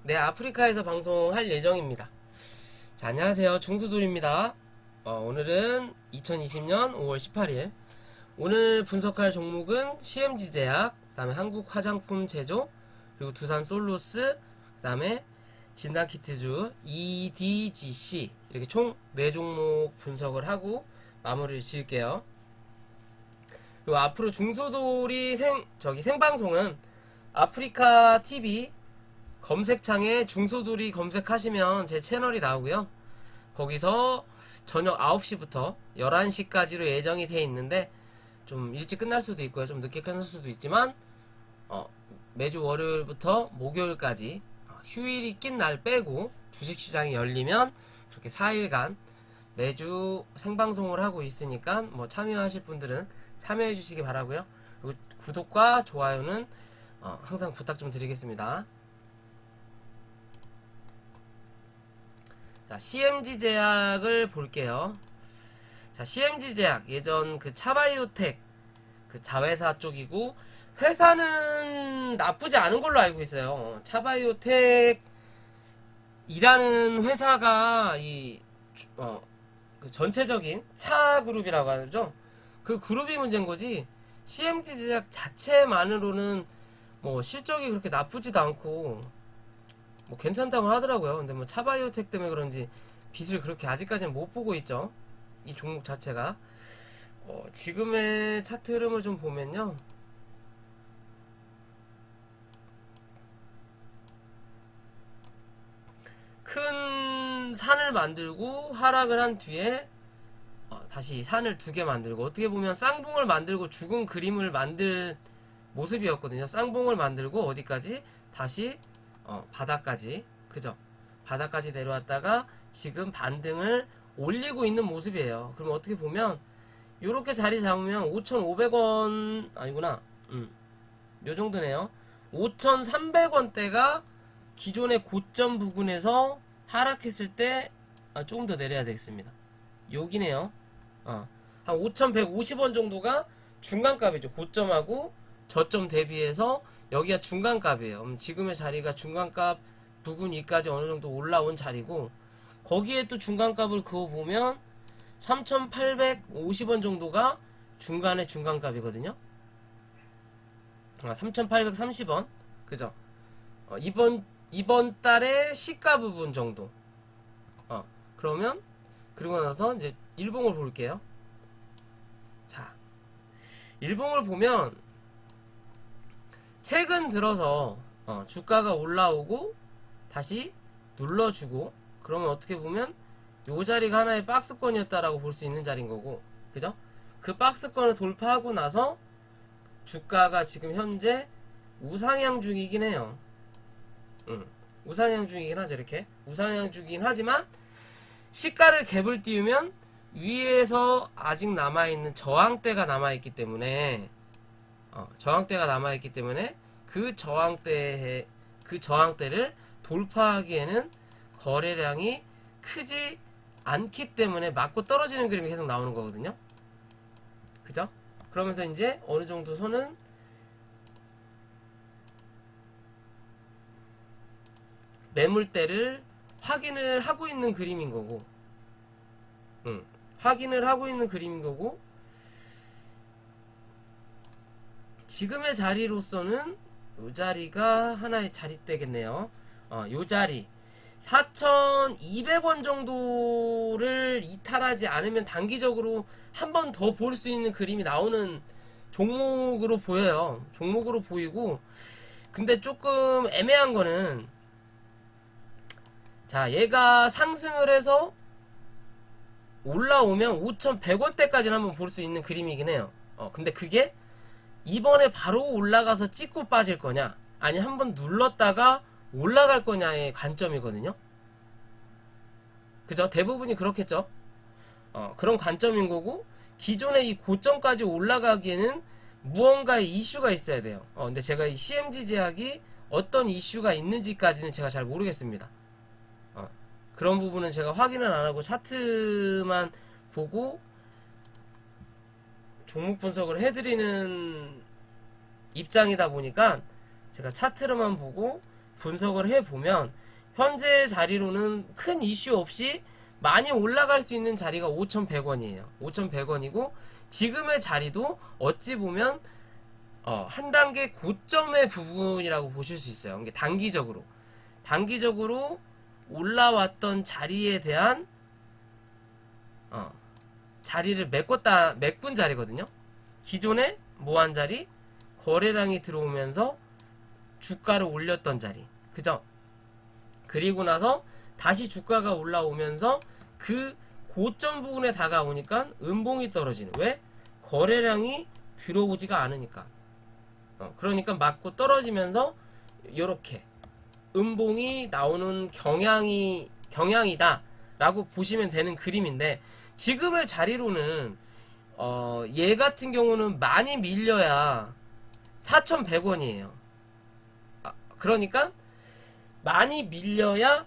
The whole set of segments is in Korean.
네, 아프리카에서 방송할 예정입니다. 자, 안녕하세요. 중수돌입니다. 오늘은 2020년 5월 18일. 오늘 분석할 종목은 CMG제약, 그 다음에 한국 화장품 제조, 그리고 두산 솔로스, 그 다음에 진단키트주, EDGC. 이렇게 총 4종목 분석을 하고 마무리를 지을게요. 그리고 앞으로 중소돌이 생방송은 아프리카 TV 검색창에 중소돌이 검색하시면 제 채널이 나오고요. 거기서 저녁 9시부터 11시까지로 예정이 되어 있는데 좀 일찍 끝날 수도 있고요. 좀 늦게 끝날 수도 있지만 매주 월요일부터 목요일까지 휴일이 낀 날 빼고 주식시장이 열리면 그렇게 4일간 매주 생방송을 하고 있으니까 뭐 참여하실 분들은 참여해 주시기 바라고요. 그리고 구독과 좋아요는 항상 부탁 좀 드리겠습니다. 자, CMG제약을 볼게요. 자, CMG제약 예전 그 차바이오텍 그 자회사 쪽이고 회사는 나쁘지 않은 걸로 알고 있어요. 차바이오텍 이라는 회사가 그 전체적인 차 그룹이라고 하죠. 그 그룹이 문제인 거지. CMG제약 자체만으로는 뭐 실적이 그렇게 나쁘지도 않고 뭐 괜찮다고 하더라고요. 근데 뭐 차바이오텍 때문에 그런지 빚을 그렇게 아직까지는 못 보고 있죠. 이 종목 자체가. 지금의 차트 흐름을 좀 보면요. 큰 산을 만들고 하락을 한 뒤에 다시 산을 2개 만들고, 어떻게 보면 쌍봉을 만들고 죽은 그림을 만들 모습이었거든요. 쌍봉을 만들고 어디까지? 다시 바닥까지, 그죠? 바닥까지 내려왔다가 지금 반등을 올리고 있는 모습이에요. 그럼 어떻게 보면 요렇게 자리 잡으면 5,500원 아니구나. 요 정도네요. 5,300원대가 기존의 고점 부근에서 하락했을 때 조금 더 내려야 되겠습니다. 여기네요. 한 5,150원 정도가 중간값이죠. 고점하고 저점 대비해서 여기가 중간값이에요. 지금의 자리가 중간값 부근 위까지 어느 정도 올라온 자리고, 거기에 또 중간값을 그어보면 3,850원 정도가 중간의 중간값이거든요. 3,830원. 그죠? 이번 달에 시가 부분 정도. 그러면, 그리고 나서 이제 일봉을 볼게요. 자, 일봉을 보면, 최근 들어서, 주가가 올라오고, 다시 눌러주고, 그러면 어떻게 보면, 요 자리가 하나의 박스권이었다라고 볼 수 있는 자리인 거고, 그죠? 그 박스권을 돌파하고 나서, 주가가 지금 현재 우상향 중이긴 해요. 우상향 중이긴 하죠. 이렇게 우상향 중이긴 하지만 시가를 갭을 띄우면 위에서 아직 남아있는 저항대가 남아있기 때문에 그 저항대를 돌파하기에는 거래량이 크지 않기 때문에 맞고 떨어지는 그림이 계속 나오는 거거든요. 그죠? 그러면서 이제 어느 정도 선은 매물대를 확인을 하고 있는 그림인 거고, 확인을 하고 있는 그림인 거고, 지금의 자리로서는 요 자리가 하나의 자리대겠네요. 요 자리 4,200원 정도를 이탈하지 않으면 단기적으로 한 번 더 볼 수 있는 그림이 나오는 종목으로 보여요. 종목으로 보이고, 근데 조금 애매한 거는, 자, 얘가 상승을 해서 올라오면 5,100원대까지는 한번 볼 수 있는 그림이긴 해요. 근데 그게 이번에 바로 올라가서 찍고 빠질 거냐, 아니 한번 눌렀다가 올라갈 거냐의 관점이거든요. 그죠? 대부분이 그렇겠죠. 그런 관점인 거고, 기존의 이 고점까지 올라가기에는 무언가의 이슈가 있어야 돼요. 근데 제가 이 CMG 제약이 어떤 이슈가 있는지까지는 제가 잘 모르겠습니다. 그런 부분은 제가 확인을 안 하고 차트만 보고 종목 분석을 해드리는 입장이다 보니까 제가 차트로만 보고 분석을 해보면 현재 자리로는 큰 이슈 없이 많이 올라갈 수 있는 자리가 5,100원이에요. 5,100원이고 지금의 자리도 어찌 보면 한 단계 고점의 부분이라고 보실 수 있어요. 이게 단기적으로 올라왔던 자리에 대한 자리를 메꾼 자리거든요. 기존에 모한 자리, 거래량이 들어오면서 주가를 올렸던 자리, 그죠? 그리고 나서 다시 주가가 올라오면서 그 고점 부분에 다가오니까 음봉이 떨어지는. 왜? 거래량이 들어오지가 않으니까. 그러니까 맞고 떨어지면서 요렇게 음봉이 나오는 경향이다 라고 보시면 되는 그림인데, 지금의 자리로는 얘 같은 경우는 많이 밀려야 4,100원이에요. 그러니까 많이 밀려야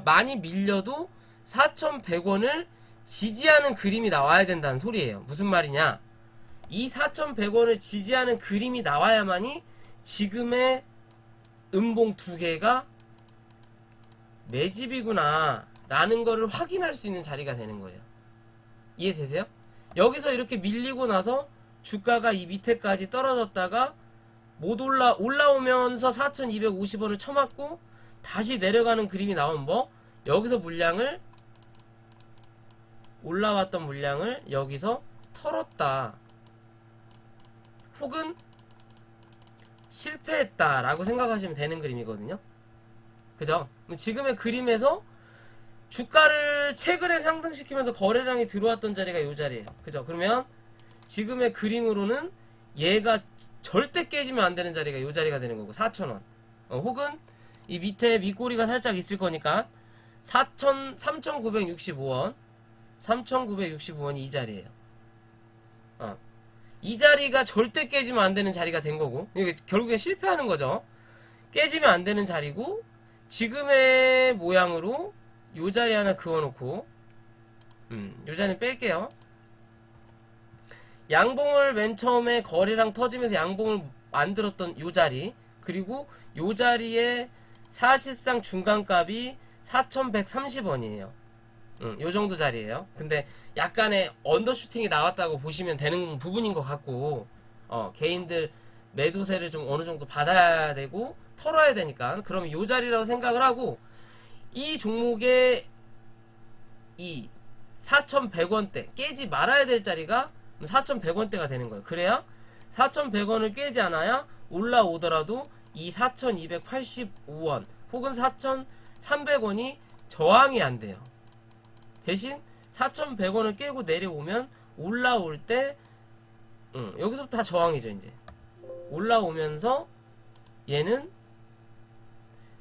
많이 밀려도 4,100원을 지지하는 그림이 나와야 된다는 소리예요. 무슨 말이냐? 이 4,100원을 지지하는 그림이 나와야만이 지금의 음봉 두 개가 매집이구나 라는 거를 확인할 수 있는 자리가 되는 거예요. 이해되세요? 여기서 이렇게 밀리고 나서 주가가 이 밑에까지 떨어졌다가 못 올라오면서 4,250원을 쳐맞고 다시 내려가는 그림이 나오면 뭐? 여기서 올라왔던 물량을 여기서 털었다, 혹은 실패했다 라고 생각하시면 되는 그림이거든요. 그죠? 지금의 그림에서 주가를 최근에 상승시키면서 거래량이 들어왔던 자리가 이 자리예요. 그죠? 그러면 지금의 그림으로는 얘가 절대 깨지면 안 되는 자리가 이 자리가 되는 거고, 4,000원. 혹은 이 밑에 밑꼬리가 살짝 있을 거니까 3,965원 3,965원이 이 자리예요. 이 자리가 절대 깨지면 안 되는 자리가 된 거고, 이게 결국에 실패하는 거죠. 깨지면 안 되는 자리고, 지금의 모양으로 요 자리 하나 그어놓고, 요 자리 뺄게요. 양봉을 맨 처음에 거래량 터지면서 양봉을 만들었던 요 자리, 그리고 요 자리에 사실상 중간값이 4,130원이에요. 요 정도 자리예요. 근데 약간의 언더슈팅이 나왔다고 보시면 되는 부분인 것 같고, 개인들 매도세를 좀 어느 정도 받아야 되고 털어야 되니까, 그러면 요 자리라고 생각을 하고, 이 종목의 이 4,100원대 깨지 말아야 될 자리가 4,100원대가 되는 거예요. 그래야 4,100원을 깨지 않아야 올라오더라도 이 4,285원 혹은 4,300원이 저항이 안 돼요. 대신 4,100원을 깨고 내려오면 올라올 때 여기서부터 다 저항이죠. 이제 올라오면서 얘는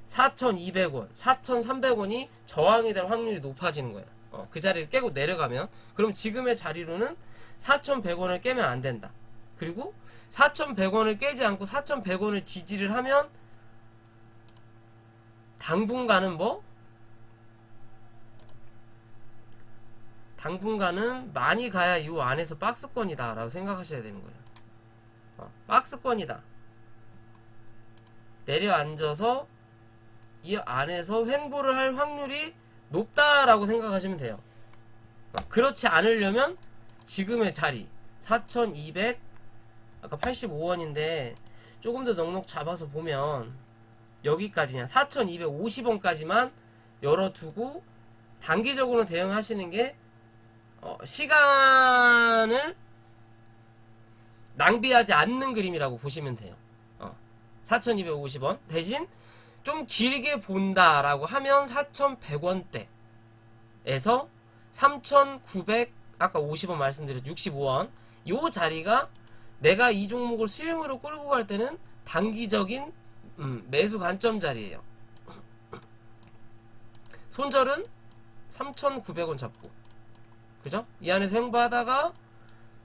4,200원, 4,300원이 저항이 될 확률이 높아지는 거예요. 그 자리를 깨고 내려가면, 그럼 지금의 자리로는 4,100원을 깨면 안 된다. 그리고 4,100원을 깨지 않고 4,100원을 지지를 하면 당분간은 당분간은 많이 가야 이 안에서 박스권이다 라고 생각하셔야 되는 거예요. 박스권이다. 내려앉아서 이 안에서 횡보를 할 확률이 높다라고 생각하시면 돼요. 그렇지 않으려면 지금의 자리 4,200 아까 85원인데 조금 더 넉넉 잡아서 보면 여기까지 그냥 4,250원까지만 열어두고 단기적으로 대응하시는 게 시간을 낭비하지 않는 그림이라고 보시면 돼요. 4,250원 대신 좀 길게 본다라고 하면 4,100원대에서 3,900 아까 50원 말씀드렸죠. 65원 요 자리가 내가 이 종목을 수익으로 끌고 갈 때는 단기적인 매수 관점 자리예요. 손절은 3,900원 잡고, 그죠? 이 안에서 횡보하다가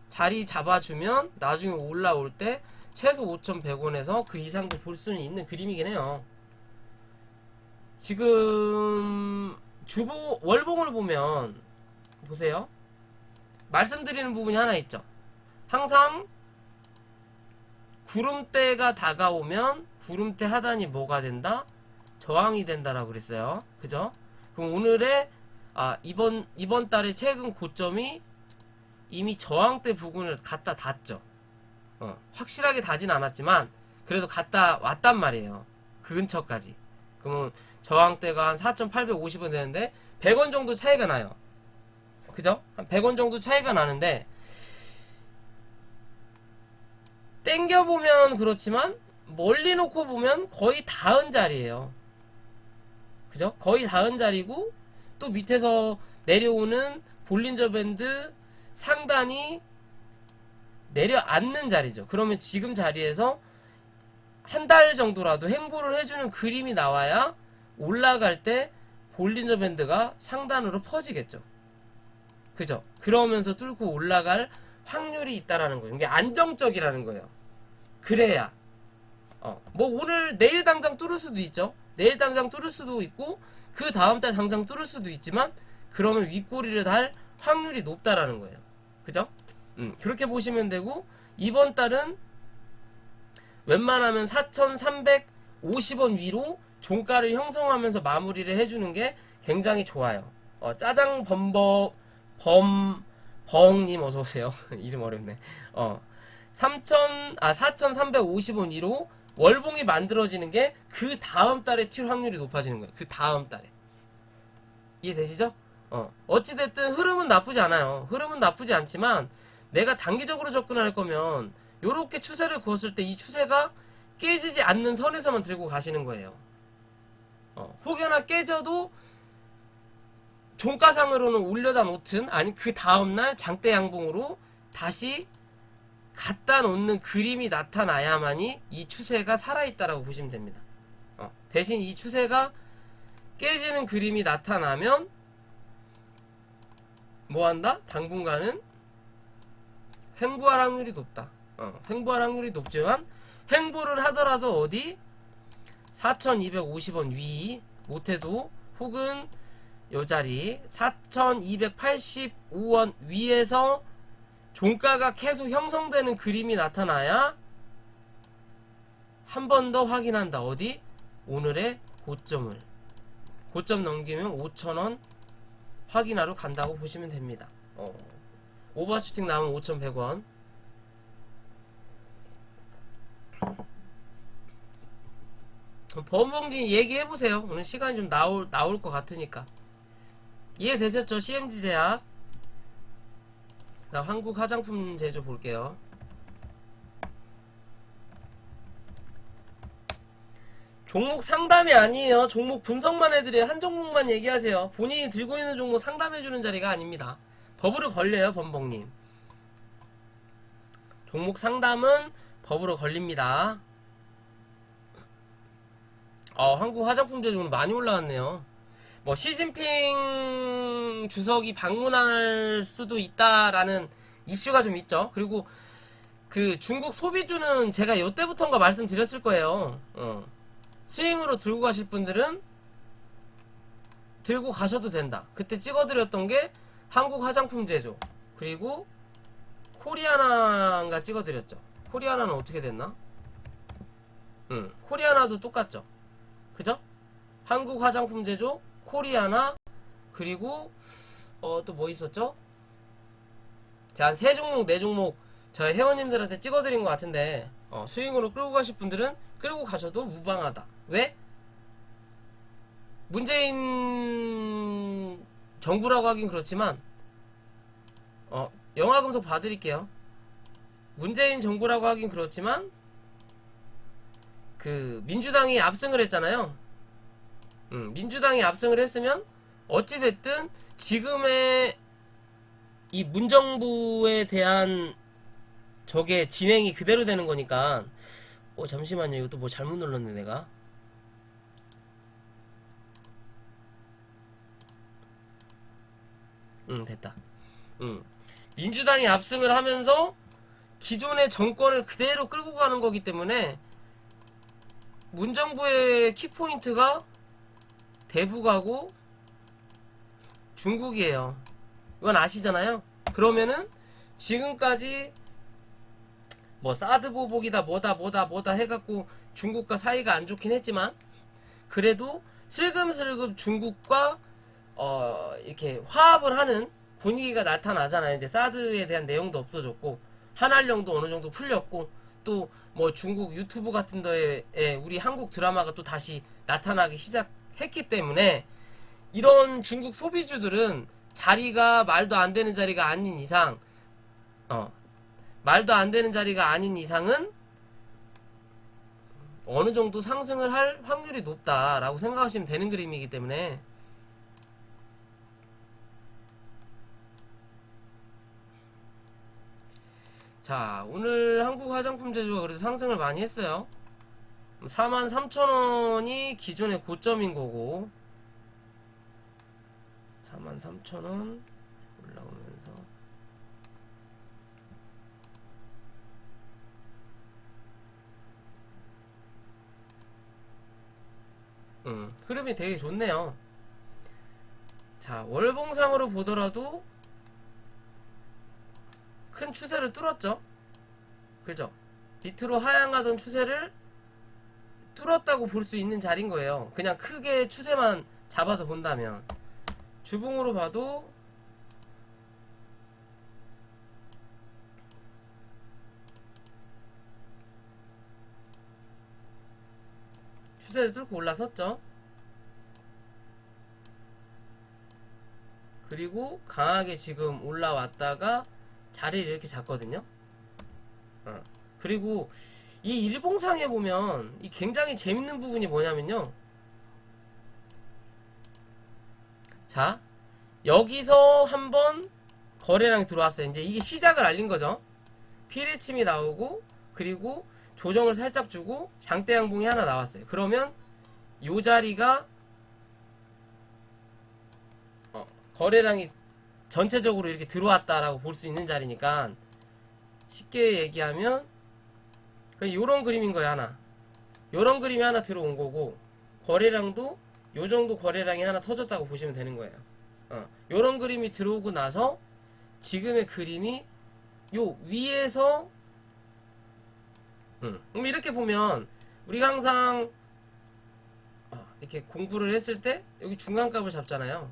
자리 잡아주면 나중에 올라올 때 최소 5,100원에서 그 이상도 볼 수는 있는 그림이긴 해요. 지금 월봉을 보면 보세요. 말씀드리는 부분이 하나 있죠. 항상 구름대가 다가오면 구름대 하단이 뭐가 된다? 저항이 된다라고 그랬어요. 그죠? 그럼 오늘의 이번 달의 최근 고점이 이미 저항대 부근을 갖다 닿죠. 확실하게 닿진 않았지만 그래도 갔다 왔단 말이에요. 그 근처까지. 그러면 저항대가 한 4,850원 되는데 100원 정도 차이가 나요. 그죠? 한 100원 정도 차이가 나는데 땡겨보면 그렇지만 멀리 놓고 보면 거의 닿은 자리예요. 그죠? 거의 닿은 자리고 또 밑에서 내려오는 볼린저 밴드 상단이 내려앉는 자리죠. 그러면 지금 자리에서 한 달 정도라도 행보를 해주는 그림이 나와야 올라갈 때 볼린저 밴드가 상단으로 퍼지겠죠. 그죠? 그러면서 뚫고 올라갈 확률이 있다라는 거예요. 이게 안정적이라는 거예요. 그래야 뭐 오늘 내일 당장 뚫을 수도 있죠. 내일 당장 뚫을 수도 있고 그 다음 달 당장 뚫을 수도 있지만 그러면 윗꼬리를 달 확률이 높다라는 거예요. 그죠? 그렇게 보시면 되고 이번 달은 웬만하면 4,350원 위로 종가를 형성하면서 마무리를 해주는 게 굉장히 좋아요. 짜장 범님 어서오세요. 이름 어렵네. 4,350원 위로 월봉이 만들어지는 게 그 다음 달에 튈 확률이 높아지는 거예요. 그 다음 달에. 이해되시죠? 어찌됐든 흐름은 나쁘지 않아요. 흐름은 나쁘지 않지만 내가 단기적으로 접근할 거면 요렇게 추세를 그었을 때 이 추세가 깨지지 않는 선에서만 들고 가시는 거예요. 혹여나 깨져도 종가상으로는 올려다 놓든 아니 그 다음날 장대 양봉으로 다시 갖다 놓는 그림이 나타나야만이 이 추세가 살아있다라고 보시면 됩니다. 대신 이 추세가 깨지는 그림이 나타나면 뭐한다? 당분간은 횡보할 확률이 높다. 횡보할 확률이 높지만 횡보를 하더라도 어디 4,250원 위 못해도 혹은 요 자리 4,285원 위에서 종가가 계속 형성되는 그림이 나타나야 한 번 더 확인한다. 어디? 오늘의 고점을. 고점 넘기면 5,000원 확인하러 간다고 보시면 됩니다. 오버슈팅 나오면 5,100원. 범봉진 얘기해보세요. 오늘 시간이 좀 나올 것 같으니까. 이해되셨죠? CMG 제약. 한국 화장품 제조 볼게요. 종목 상담이 아니에요. 종목 분석만 해드려요. 한 종목만 얘기하세요. 본인이 들고 있는 종목 상담해주는 자리가 아닙니다. 법으로 걸려요, 범봉님. 종목 상담은 법으로 걸립니다. 한국 화장품 제조 오늘 많이 올라왔네요. 뭐 시진핑 주석이 방문할 수도 있다라는 이슈가 좀 있죠. 그리고 그 중국 소비주는 제가 이때부터인가 말씀드렸을 거예요. 스윙으로 들고 가실 분들은 들고 가셔도 된다. 그때 찍어드렸던 게 한국 화장품 제조 그리고 코리아나가 찍어드렸죠. 코리아나는 어떻게 됐나? 코리아나도 똑같죠. 그죠? 한국 화장품 제조 코리아나 그리고 또 뭐 있었죠? 제가 한 3종목 4종목 저희 회원님들한테 찍어드린 것 같은데 스윙으로 끌고 가실 분들은 끌고 가셔도 무방하다. 왜? 문재인 정부라고 하긴 그렇지만 영화금속 봐드릴게요. 문재인 정부라고 하긴 그렇지만 그 민주당이 압승을 했잖아요. 민주당이 압승을 했으면 어찌됐든 지금의 이 문정부에 대한 저게 진행이 그대로 되는 거니까 잠시만요. 이것도 뭐 잘못 눌렀네 내가. 됐다. 민주당이 압승을 하면서 기존의 정권을 그대로 끌고 가는 거기 때문에 문정부의 키포인트가 대북하고 중국이에요. 이건 아시잖아요. 그러면은 지금까지 뭐 사드 보복이다 뭐다 해갖고 중국과 사이가 안 좋긴 했지만 그래도 슬금슬금 중국과 이렇게 화합을 하는 분위기가 나타나잖아요. 이제 사드에 대한 내용도 없어졌고 한알령도 어느 정도 풀렸고 또 뭐 중국 유튜브 같은 데에 우리 한국 드라마가 또 다시 나타나기 시작했기 때문에 이런 중국 소비주들은 자리가 말도 안 되는 자리가 아닌 이상 말도 안 되는 자리가 아닌 이상은 어느 정도 상승을 할 확률이 높다라고 생각하시면 되는 그림이기 때문에 자, 오늘 한국 화장품 제조가 그래도 상승을 많이 했어요. 43,000원이 기존의 고점인 거고 43,000원 올라오면서 흐름이 되게 좋네요. 자, 월봉상으로 보더라도 큰 추세를 뚫었죠. 그죠? 밑으로 하향하던 추세를 뚫었다고 볼 수 있는 자리인 거예요. 그냥 크게 추세만 잡아서 본다면 주봉으로 봐도 추세를 뚫고 올라섰죠. 그리고 강하게 지금 올라왔다가 자리를 이렇게 잡거든요. 그리고 이 일봉상에 보면 이 굉장히 재밌는 부분이 뭐냐면요. 자, 여기서 한번 거래량이 들어왔어요. 이제 이게 시작을 알린 거죠. 피레침이 나오고 그리고 조정을 살짝 주고 장대 양봉이 하나 나왔어요. 그러면 요 자리가 거래량이 전체적으로 이렇게 들어왔다라고 볼 수 있는 자리니까 쉽게 얘기하면 요런 그림인 거예요. 하나 요런 그림이 하나 들어온 거고 거래량도 요 정도 거래량이 하나 터졌다고 보시면 되는 거예요. 요런 그림이 들어오고 나서 지금의 그림이 요 위에서 그럼 이렇게 보면 우리가 항상 이렇게 공부를 했을 때 여기 중간값을 잡잖아요.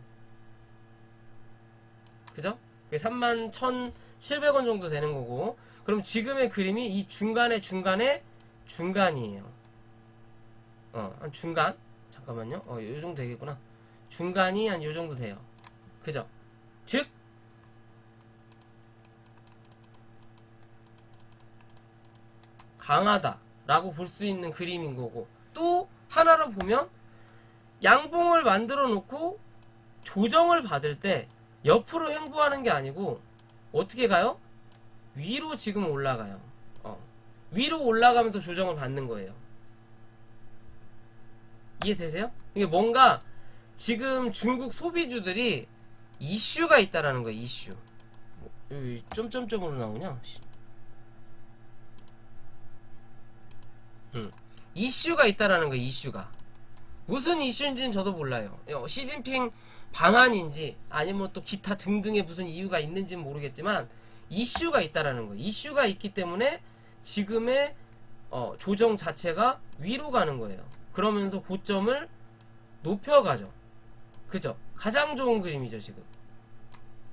그죠? 31,700원 정도 되는 거고 그럼 지금의 그림이 이 중간이에요. 한 중간? 잠깐만요. 요 정도 되겠구나. 중간이 한 요 정도 돼요. 그죠? 즉 강하다라고 볼 수 있는 그림인 거고 또 하나로 보면 양봉을 만들어 놓고 조정을 받을 때 옆으로 횡보하는 게 아니고 어떻게 가요? 위로 지금 올라가요. 위로 올라가면서 조정을 받는 거예요. 이해되세요? 이게 뭔가 지금 중국 소비주들이 이슈가 있다라는 거예요. 이슈. 여기 점점점으로 나오냐? 이슈가 있다라는 거예요. 이슈가. 무슨 이슈인지는 저도 몰라요. 시진핑 방안인지 아니면 또 기타 등등의 무슨 이유가 있는지는 모르겠지만 이슈가 있다라는 거예요. 이슈가 있기 때문에 지금의 조정 자체가 위로 가는 거예요. 그러면서 고점을 높여가죠. 그죠? 가장 좋은 그림이죠 지금.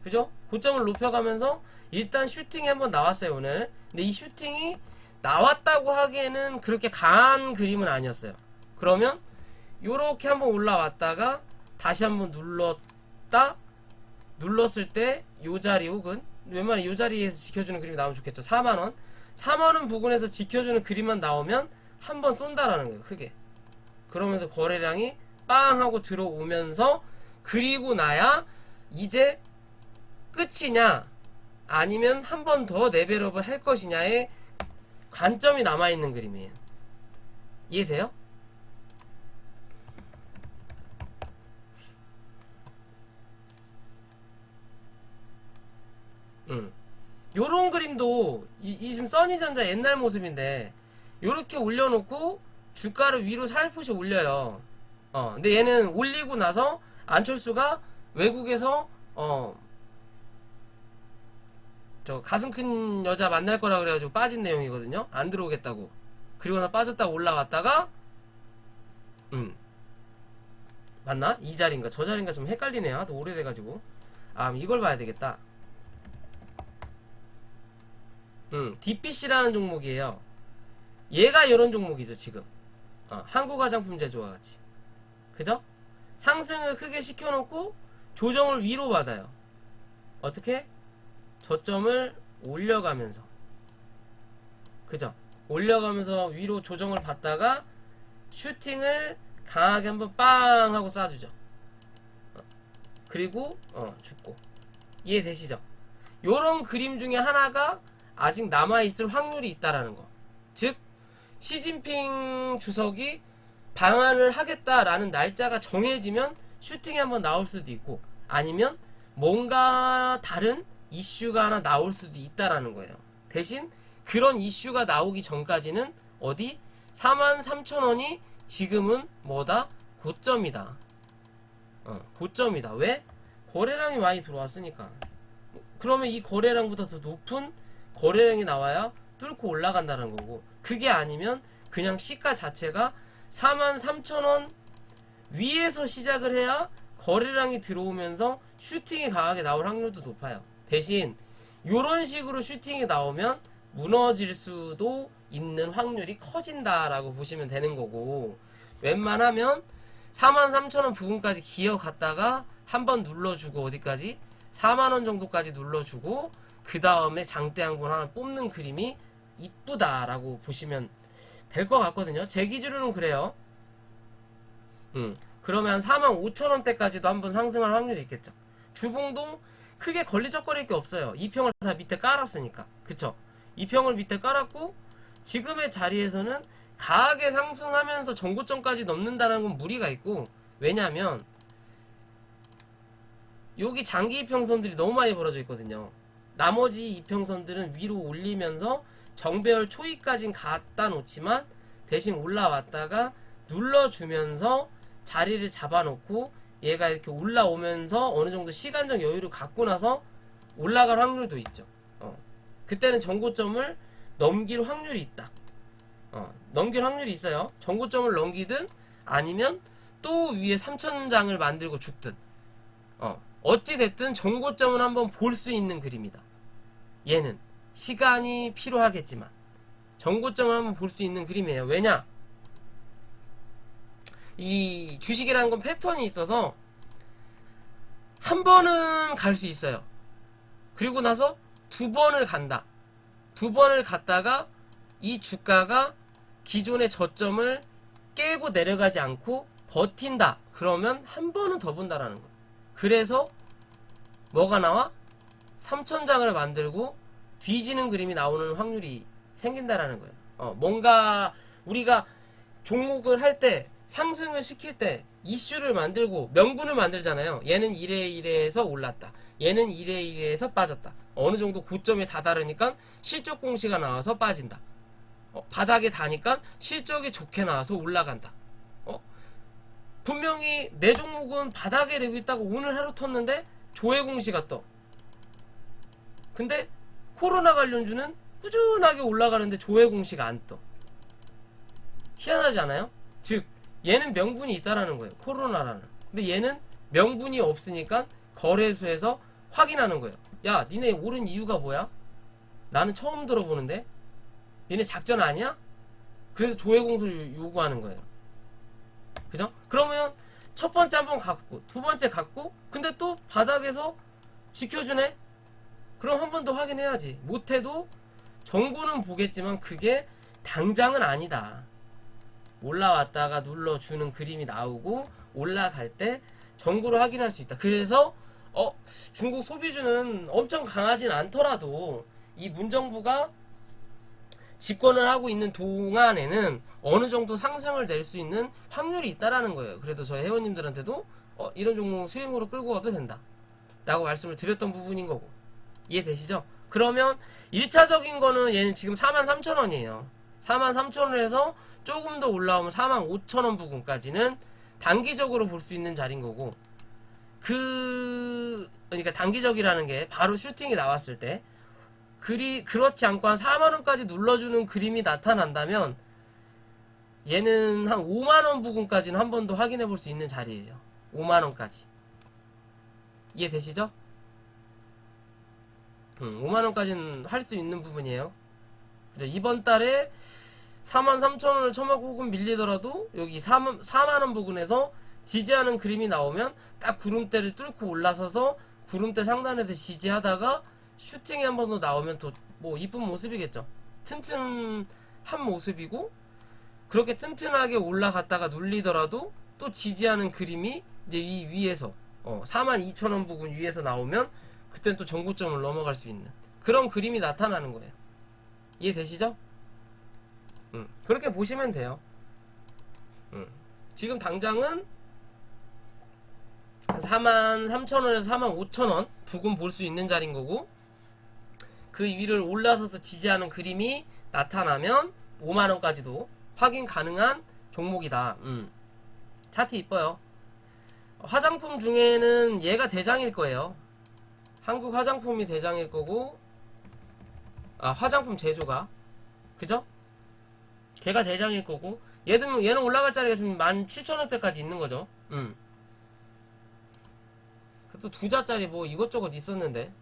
그죠? 고점을 높여가면서 일단 슈팅이 한번 나왔어요 오늘. 근데 이 슈팅이 나왔다고 하기에는 그렇게 강한 그림은 아니었어요. 그러면 요렇게 한번 올라왔다가 다시 한번 눌렀을 때 요 자리 혹은 웬만하면 요 자리에서 지켜주는 그림이 나오면 좋겠죠. 4만원 4만원 부근에서 지켜주는 그림만 나오면 한번 쏜다라는 거예요. 크게. 그러면서 거래량이 빵 하고 들어오면서 그리고 나야 이제 끝이냐 아니면 한 번 더 레벨업을 할 것이냐의 관점이 남아있는 그림이에요. 이해돼요? 요런 그림도 지금 써니전자 옛날 모습인데 요렇게 올려놓고 주가를 위로 살포시 올려요. 근데 얘는 올리고 나서 안철수가 외국에서 저 가슴 큰 여자 만날 거라 그래가지고 빠진 내용이거든요. 안 들어오겠다고. 그리고 나 빠졌다가 올라왔다가 맞나? 이 자리인가 저 자리인가 좀 헷갈리네요. 하도 오래돼가지고. 이걸 봐야 되겠다. DPC라는 종목이에요. 얘가 이런 종목이죠 지금. 한국화장품 제조와 같이. 그죠? 상승을 크게 시켜놓고 조정을 위로 받아요. 어떻게? 저점을 올려가면서. 그죠? 올려가면서 위로 조정을 받다가 슈팅을 강하게 한번 빵 하고 쏴주죠. 그리고 죽고. 이해되시죠? 요런 그림 중에 하나가 아직 남아있을 확률이 있다라는 거. 즉 시진핑 주석이 방한을 하겠다라는 날짜가 정해지면 슈팅이 한번 나올 수도 있고, 아니면 뭔가 다른 이슈가 하나 나올 수도 있다라는 거예요. 대신 그런 이슈가 나오기 전까지는 어디 43,000원이 지금은 뭐다? 고점이다. 고점이다. 왜? 거래량이 많이 들어왔으니까. 그러면 이 거래량보다 더 높은 거래량이 나와야 뚫고 올라간다는 거고, 그게 아니면 그냥 시가 자체가 43,000원 위에서 시작을 해야 거래량이 들어오면서 슈팅이 강하게 나올 확률도 높아요. 대신 요런 식으로 슈팅이 나오면 무너질 수도 있는 확률이 커진다라고 보시면 되는 거고, 웬만하면 43,000원 부근까지 기어갔다가 한번 눌러주고 어디까지? 4만원 정도까지 눌러주고 그 다음에 장대 한 번 하나 뽑는 그림이 이쁘다라고 보시면 될 것 같거든요. 제 기준으로는 그래요. 그러면 45,000원대까지도 한번 상승할 확률이 있겠죠. 주봉도 크게 걸리적거릴 게 없어요. 2평을 다 밑에 깔았으니까. 그쵸? 2평을 밑에 깔았고 지금의 자리에서는 강하게 상승하면서 전고점까지 넘는다는 건 무리가 있고, 왜냐하면 여기 장기 이평선들이 너무 많이 벌어져 있거든요. 나머지 이평선들은 위로 올리면서 정배열 초위까진 갖다 놓지만 대신 올라왔다가 눌러주면서 자리를 잡아놓고 얘가 이렇게 올라오면서 어느 정도 시간적 여유를 갖고 나서 올라갈 확률도 있죠. 그때는 전고점을 넘길 확률이 있다. 넘길 확률이 있어요. 전고점을 넘기든 아니면 또 위에 3,000장을 만들고 죽든 어찌됐든 전고점을 한번 볼 수 있는 그림이다. 얘는 시간이 필요하겠지만 전고점을 한번 볼 수 있는 그림이에요. 왜냐? 이 주식이라는 건 패턴이 있어서 한 번은 갈 수 있어요. 그리고 나서 두 번을 간다. 두 번을 갔다가 이 주가가 기존의 저점을 깨고 내려가지 않고 버틴다. 그러면 한 번은 더 본다라는 거예요. 그래서 뭐가 나와? 3,000장을 만들고 뒤지는 그림이 나오는 확률이 생긴다라는 거예요. 뭔가 우리가 종목을 할 때 상승을 시킬 때 이슈를 만들고 명분을 만들잖아요. 얘는 이래이래해서 올랐다. 얘는 이래이래해서 빠졌다. 어느 정도 고점에 다다르니까 실적 공시가 나와서 빠진다. 바닥에 다니까 실적이 좋게 나와서 올라간다. 분명히 내 종목은 바닥에 내고 있다고 오늘 하루 텄는데 조회 공시가 떠. 근데 코로나 관련주는 꾸준하게 올라가는데 조회 공시가 안 떠. 희한하지 않아요? 즉 얘는 명분이 있다라는 거예요. 코로나라는. 근데 얘는 명분이 없으니까 거래소에서 확인하는 거예요. 야, 니네 오른 이유가 뭐야? 나는 처음 들어보는데? 니네 작전 아니야? 그래서 조회 공소를 요구하는 거예요. 그죠? 그러면 첫 번째 한번 갔고 두 번째 갔고 근데 또 바닥에서 지켜주네? 그럼 한 번 더 확인해야지. 못해도 정보는 보겠지만 그게 당장은 아니다. 올라왔다가 눌러주는 그림이 나오고 올라갈 때 정보를 확인할 수 있다. 그래서 중국 소비주는 엄청 강하진 않더라도 이 문정부가 집권을 하고 있는 동안에는 어느 정도 상승을 낼 수 있는 확률이 있다라는 거예요. 그래서 저희 회원님들한테도 이런 종목 수익으로 끌고 가도 된다 라고 말씀을 드렸던 부분인 거고, 이해되시죠? 그러면 1차적인 거는 얘는 지금 43,000원이에요 43,000원에서 조금 더 올라오면 45,000원 부근까지는 단기적으로 볼 수 있는 자리인 거고, 그러니까 단기적이라는 게 바로 슈팅이 나왔을 때 그렇지 않고 한 4만원까지 눌러주는 그림이 나타난다면 얘는 한 5만원 부근까지는 한 번 더 확인해 볼 수 있는 자리예요. 5만원까지. 이해되시죠? 5만원까지는 할 수 있는 부분이에요. 그죠? 이번 달에 43,000원을 처먹고 혹은 밀리더라도 여기 4만원 부근에서 지지하는 그림이 나오면 딱 구름대를 뚫고 올라서서 구름대 상단에서 지지하다가 슈팅이 한 번 더 나오면 또 뭐 이쁜 모습이겠죠. 튼튼한 모습이고, 그렇게 튼튼하게 올라갔다가 눌리더라도 또 지지하는 그림이 이제 이 위에서 42,000원 부근 위에서 나오면 그땐 또 전고점을 넘어갈 수 있는 그런 그림이 나타나는 거예요. 이해되시죠? 그렇게 보시면 돼요. 지금 당장은 43,000원에서 45,000원 부근 볼 수 있는 자리인 거고, 그 위를 올라서서 지지하는 그림이 나타나면 5만원까지도 확인 가능한 종목이다. 차트 이뻐요. 화장품 중에는 얘가 대장일 거예요. 한국 화장품이 대장일 거고, 화장품 제조가, 그죠? 걔가 대장일 거고, 얘는 올라갈 자리가 지금 17,000원대까지 있는 거죠. 또 2자짜리 뭐 이것저것 있었는데,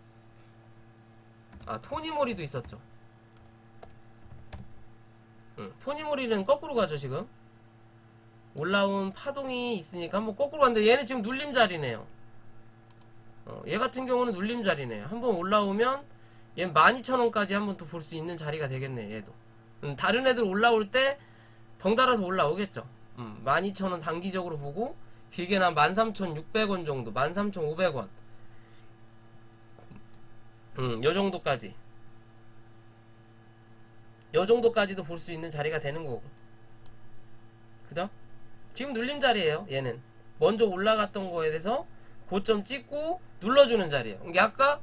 토니모리도 있었죠. 토니모리는 거꾸로 가죠. 지금 올라온 파동이 있으니까 한번 거꾸로 갔는데 얘는 지금 눌림자리네요. 얘 같은 경우는 눌림자리네요. 한번 올라오면 얘는 12,000원까지 한번 또 볼 수 있는 자리가 되겠네. 얘도 다른 애들 올라올 때 덩달아서 올라오겠죠. 12,000원 단기적으로 보고 길게는 한 13,600원 정도, 13,500원 요 정도까지, 요 정도까지도 볼 수 있는 자리가 되는 거고, 그죠? 지금 눌림 자리에요. 얘는 먼저 올라갔던 거에 대해서 고점 찍고 눌러주는 자리에요. 이게 아까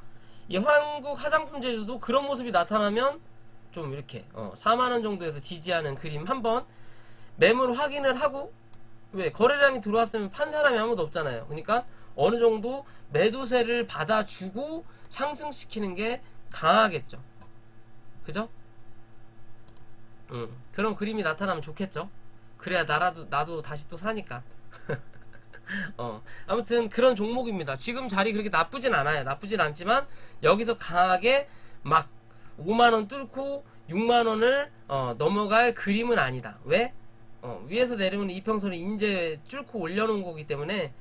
이 한국 화장품 제조도 그런 모습이 나타나면 좀 이렇게 4만원 정도에서 지지하는 그림 한번 매물 확인을 하고, 왜 거래량이 들어왔으면 판 사람이 아무도 없잖아요. 그러니까 어느 정도 매도세를 받아주고 상승시키는 게 강하겠죠. 그죠? 그런 그림이 나타나면 좋겠죠. 그래야 나도 다시 또 사니까. 아무튼 그런 종목입니다. 지금 자리 그렇게 나쁘진 않아요. 나쁘진 않지만 여기서 강하게 막 5만원 뚫고 6만원을 넘어갈 그림은 아니다. 왜? 위에서 내려오는 이평선을 이제 뚫고 올려놓은 거기 때문에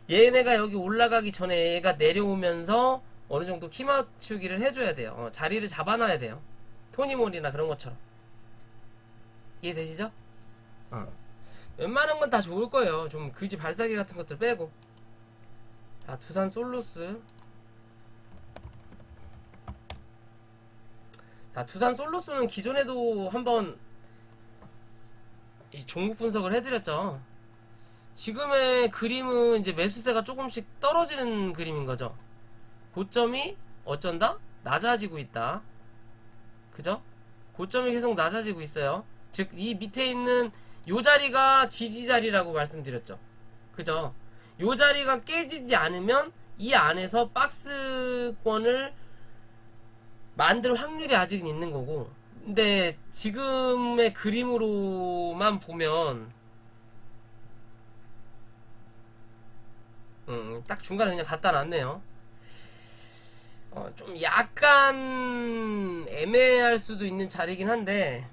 얘네가 여기 올라가기 전에 얘가 내려오면서 어느 정도 키 맞추기를 해줘야 돼요. 자리를 잡아놔야 돼요. 토니몰이나 그런 것처럼. 이해되시죠? 웬만한 건 다 좋을 거예요. 좀 그지 발사기 같은 것들 빼고. 자, 두산 솔루스. 자, 두산 솔루스는 기존에도 한번 이 종목 분석을 해드렸죠. 지금의 그림은 이제 매수세가 조금씩 떨어지는 그림인 거죠. 고점이 어쩐다? 낮아지고 있다. 그죠? 고점이 계속 낮아지고 있어요. 즉, 이 밑에 있는 요 자리가 지지 자리라고 말씀드렸죠. 그죠? 요 자리가 깨지지 않으면 이 안에서 박스권을 만들 확률이 아직은 있는 거고, 근데 지금의 그림으로만 보면 딱 중간에 그냥 갖다 놨네요. 좀 약간 애매할 수도 있는 자리긴 한데,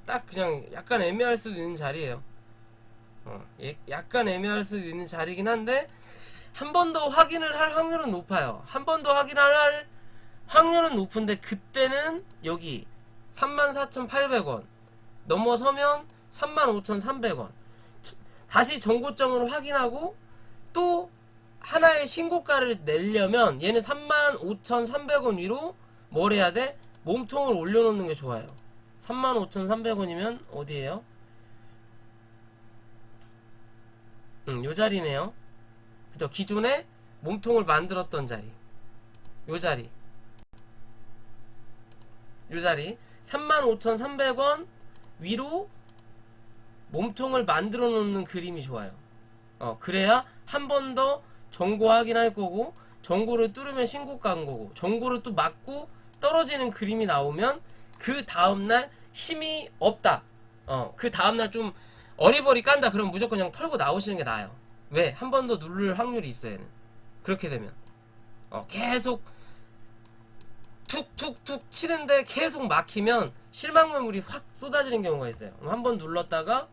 딱 그냥 약간 애매할 수도 있는 자리예요. 약간 애매할 수도 있는 자리긴 한데, 한 번 더 확인을 할 확률은 높아요. 한 번 더 확인할 확률은 높은데, 그때는 여기 34,800원 넘어서면 35,300원 다시 정고점으로 확인하고 또 하나의 신고가를 내려면 얘는 35,300원 위로 뭘 해야 돼? 몸통을 올려놓는 게 좋아요. 35,300원이면 어디에요? 요 자리네요. 그죠? 기존에 몸통을 만들었던 자리, 요 자리, 요 자리. 35,300원 위로 몸통을 만들어 놓는 그림이 좋아요. 그래야 한 번 더 정고 확인할 거고, 정고를 뚫으면 신고가 간 거고, 정고를 또 맞고 떨어지는 그림이 나오면 그 다음날 힘이 없다. 그 다음날 좀 어리버리 깐다. 그럼 무조건 그냥 털고 나오시는 게 나아요. 왜? 한 번 더 누를 확률이 있어요, 얘는. 그렇게 되면. 계속 툭툭툭 치는데 계속 막히면 실망 매물이 확 쏟아지는 경우가 있어요. 한 번 눌렀다가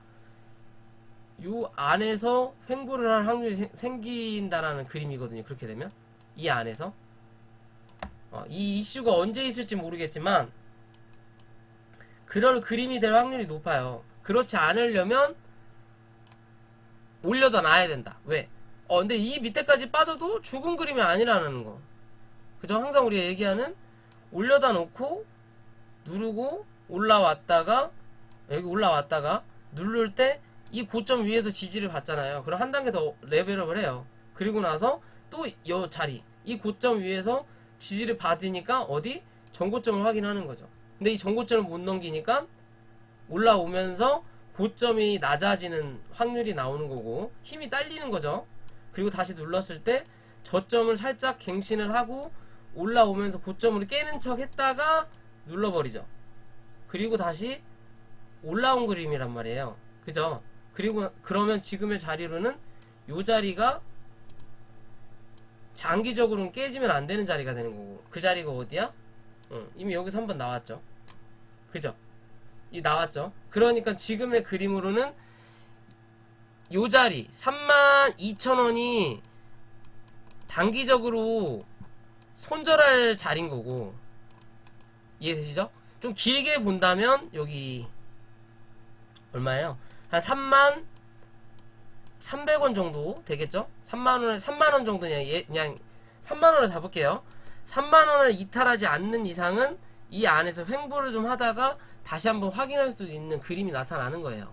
요 안에서 횡보를 할 확률이 생긴다라는 그림이거든요. 그렇게 되면 이 안에서 이 이슈가 언제 있을지 모르겠지만 그럴 그림이 될 확률이 높아요. 그렇지 않으려면 올려다 놔야 된다. 왜? 근데 이 밑에까지 빠져도 죽은 그림이 아니라는 거. 그죠? 항상 우리가 얘기하는 올려다 놓고 누르고 올라왔다가 여기 올라왔다가 누를 때 이 고점 위에서 지지를 받잖아요. 그럼 한 단계 더 레벨업을 해요. 그리고 나서 또 이 자리 이 고점 위에서 지지를 받으니까 어디? 전고점을 확인하는 거죠. 근데 이 전고점을 못 넘기니까 올라오면서 고점이 낮아지는 확률이 나오는 거고 힘이 딸리는 거죠. 그리고 다시 눌렀을 때 저점을 살짝 갱신을 하고 올라오면서 고점으로 깨는 척 했다가 눌러버리죠. 그리고 다시 올라온 그림이란 말이에요. 그죠? 그리고 그러면 지금의 자리로는 요 자리가 장기적으로는 깨지면 안 되는 자리가 되는 거고, 그 자리가 어디야? 이미 여기서 한번 나왔죠. 그죠? 이 나왔죠. 그러니까 지금의 그림으로는 요 자리 32,000원이 단기적으로 손절할 자리인 거고, 이해되시죠? 좀 길게 본다면 여기 얼마예요? 한 33,300원 정도 되겠죠? 3만원 정도 그냥 3만원을 잡을게요. 3만원을 이탈하지 않는 이상은 이 안에서 횡보를 좀 하다가 다시 한번 확인할 수 있는 그림이 나타나는 거예요.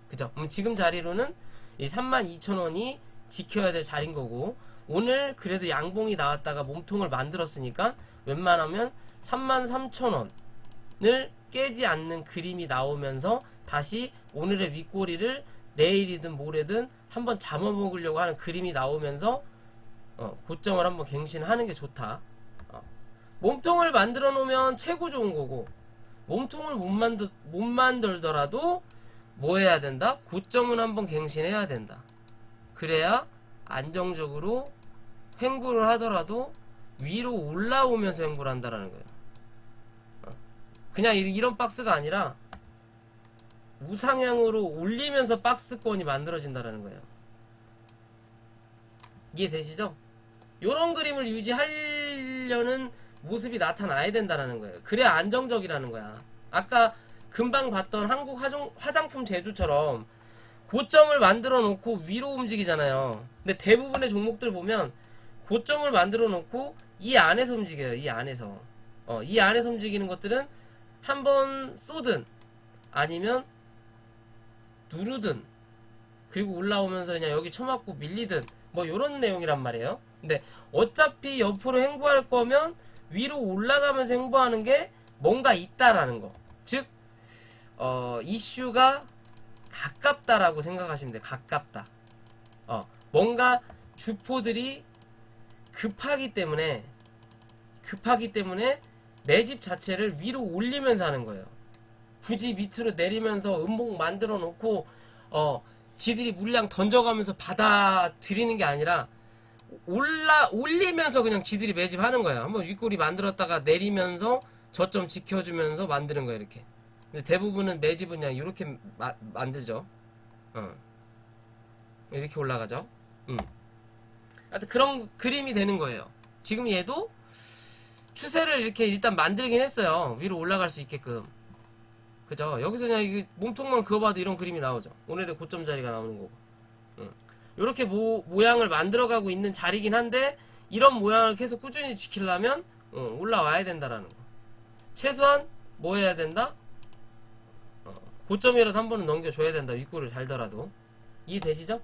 그죠? 그럼 지금 자리로는 이 32,000원이 지켜야 될 자리인 거고, 오늘 그래도 양봉이 나왔다가 몸통을 만들었으니까 웬만하면 33,000원을 깨지 않는 그림이 나오면서 다시 오늘의 윗꼬리를 내일이든 모레든 한번 잡아먹으려고 하는 그림이 나오면서 고점을 한번 갱신하는 게 좋다. 몸통을 만들어 놓으면 최고 좋은 거고, 몸통을 못 만들더라도 뭐 해야 된다? 고점은 한번 갱신해야 된다. 그래야 안정적으로 횡보를 하더라도 위로 올라오면서 횡보를 한다라는 거예요. 그냥 이런 박스가 아니라 우상향으로 올리면서 박스권이 만들어진다라는 거예요. 이해되시죠? 요런 그림을 유지하려는 모습이 나타나야 된다라는 거예요. 그래야 안정적이라는 거야. 아까 금방 봤던 한국 화장품 제조처럼 고점을 만들어 놓고 위로 움직이잖아요. 근데 대부분의 종목들 보면 고점을 만들어 놓고 이 안에서 움직여요. 이 안에서. 이 안에서 움직이는 것들은 한번 쏘든 아니면 누르든 그리고 올라오면서 그냥 여기 쳐맞고 밀리든 뭐 요런 내용이란 말이에요. 근데 어차피 옆으로 횡보할 거면 위로 올라가면서 횡보하는 게 뭔가 있다라는 거. 즉 이슈가 가깝다라고 생각하시면 돼요. 가깝다. 뭔가 주포들이 급하기 때문에 매집 자체를 위로 올리면서 하는 거예요. 굳이 밑으로 내리면서 음봉 만들어 놓고 지들이 물량 던져가면서 받아들이는 게 아니라 올리면서 그냥 지들이 매집하는 거예요. 한번 윗꼬리 만들었다가 내리면서 저점 지켜주면서 만드는 거예요. 이렇게. 근데 대부분은 매집은 그냥 이렇게 만들죠. 이렇게 올라가죠. 하여튼 그런 그림이 되는 거예요. 지금 얘도 추세를 이렇게 일단 만들긴 했어요. 위로 올라갈 수 있게끔. 그죠? 여기서 그냥 이게 몸통만 그어봐도 이런 그림이 나오죠. 오늘의 고점 자리가 나오는 거고. 요렇게 모양을 만들어가고 있는 자리긴 한데, 이런 모양을 계속 꾸준히 지키려면 올라와야 된다라는 거. 최소한 뭐 해야 된다? 고점이라도 한 번은 넘겨줘야 된다. 윗골을 달더라도. 이해되시죠?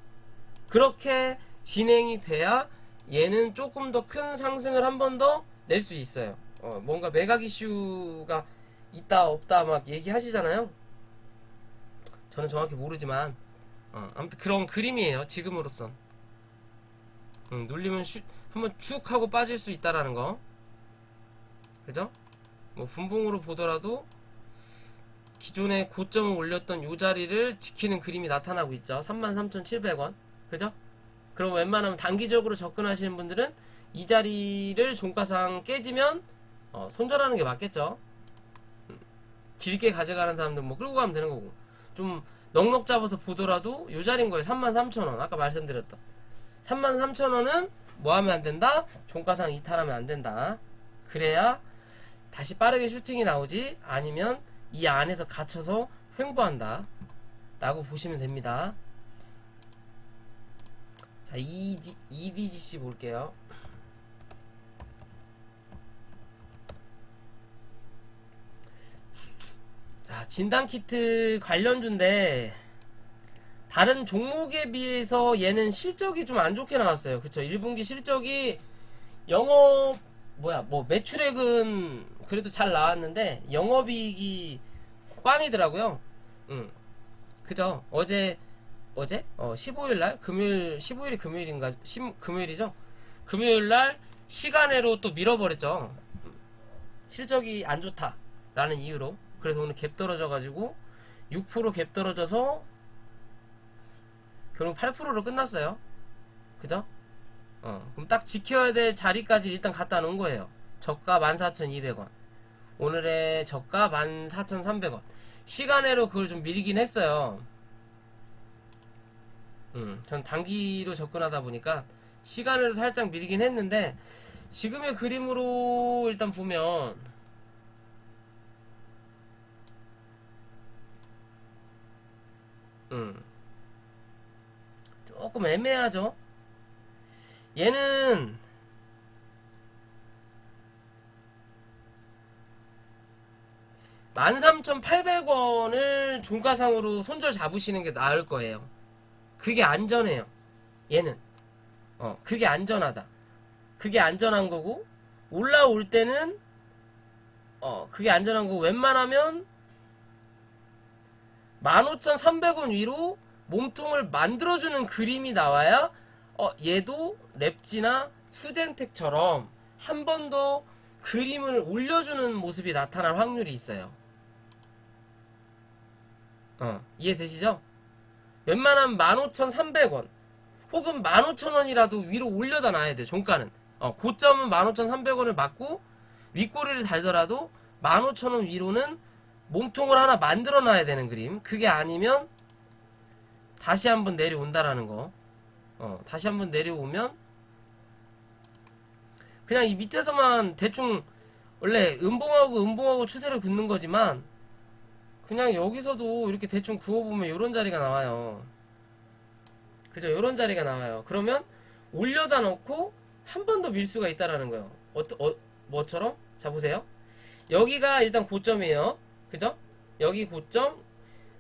그렇게 진행이 돼야 얘는 조금 더 큰 상승을 한 번 더 낼 수 있어요. 뭔가 매각 이슈가 있다 없다 막 얘기하시잖아요. 저는 정확히 모르지만 아무튼 그런 그림이에요. 지금으로선 눌리면 한번 쭉 하고 빠질 수 있다라는 거. 그죠? 뭐 분봉으로 보더라도 기존에 고점을 올렸던 요 자리를 지키는 그림이 나타나고 있죠. 33,700원. 그죠? 그럼 웬만하면 단기적으로 접근하시는 분들은 이 자리를 종가상 깨지면 손절하는 게 맞겠죠. 길게 가져가는 사람들 뭐 끌고 가면 되는 거고, 좀 넉넉 잡아서 보더라도 요 자리인 거예요. 33,000원. 아까 말씀드렸다. 33,000원은 뭐 하면 안 된다? 종가상 이탈하면 안 된다. 그래야 다시 빠르게 슈팅이 나오지, 아니면 이 안에서 갇혀서 횡보한다 라고 보시면 됩니다. 자, EDGC 볼게요. 자, 진단키트 관련주인데 다른 종목에 비해서 얘는 실적이 좀 안 좋게 나왔어요. 그쵸? 1분기 실적이 매출액은 그래도 잘 나왔는데 영업이익이 꽝이더라고요. 그죠? 어제 15일날 금요일, 15일이 금요일인가? 금요일이죠? 금요일날 시간외로 또 밀어버렸죠. 실적이 안 좋다라는 이유로. 그래서 오늘 갭 떨어져가지고 6% 갭 떨어져서 결국 8%로 끝났어요. 그죠? 그럼 딱 지켜야 될 자리까지 일단 갖다 놓은 거예요. 저가 14,200원. 오늘의 저가 14,300원. 시간외로 그걸 좀 밀긴 했어요. 전 단기로 접근하다 보니까 시간외로 살짝 밀긴 했는데, 지금의 그림으로 일단 보면 조금 애매하죠. 얘는 13,800원을 종가상으로 손절 잡으시는 게 나을 거예요. 그게 안전해요. 얘는 그게 안전하다. 그게 안전한 거고, 올라올 때는 그게 안전한 거고, 웬만하면 15,300원 위로 몸통을 만들어주는 그림이 나와야 얘도 랩지나 수젠텍처럼 한 번 더 그림을 올려주는 모습이 나타날 확률이 있어요. 이해되시죠? 웬만하면 15,300원 혹은 15,000원이라도 위로 올려다 놔야 돼. 종가는 고점은 15,300원을 맞고 윗꼬리를 달더라도 15,000원 위로는 몸통을 하나 만들어 놔야 되는 그림. 그게 아니면 다시 한번 내려온다라는 거. 다시 한번 내려오면 그냥 이 밑에서만 대충, 원래 음봉하고 추세를 긋는 거지만 그냥 여기서도 이렇게 대충 그어보면 요런 자리가 나와요. 그죠? 요런 자리가 나와요. 그러면 올려다 놓고 한 번 더 밀 수가 있다라는 거예요. 뭐처럼? 자, 보세요. 여기가 일단 고점이에요. 그죠? 여기 고점,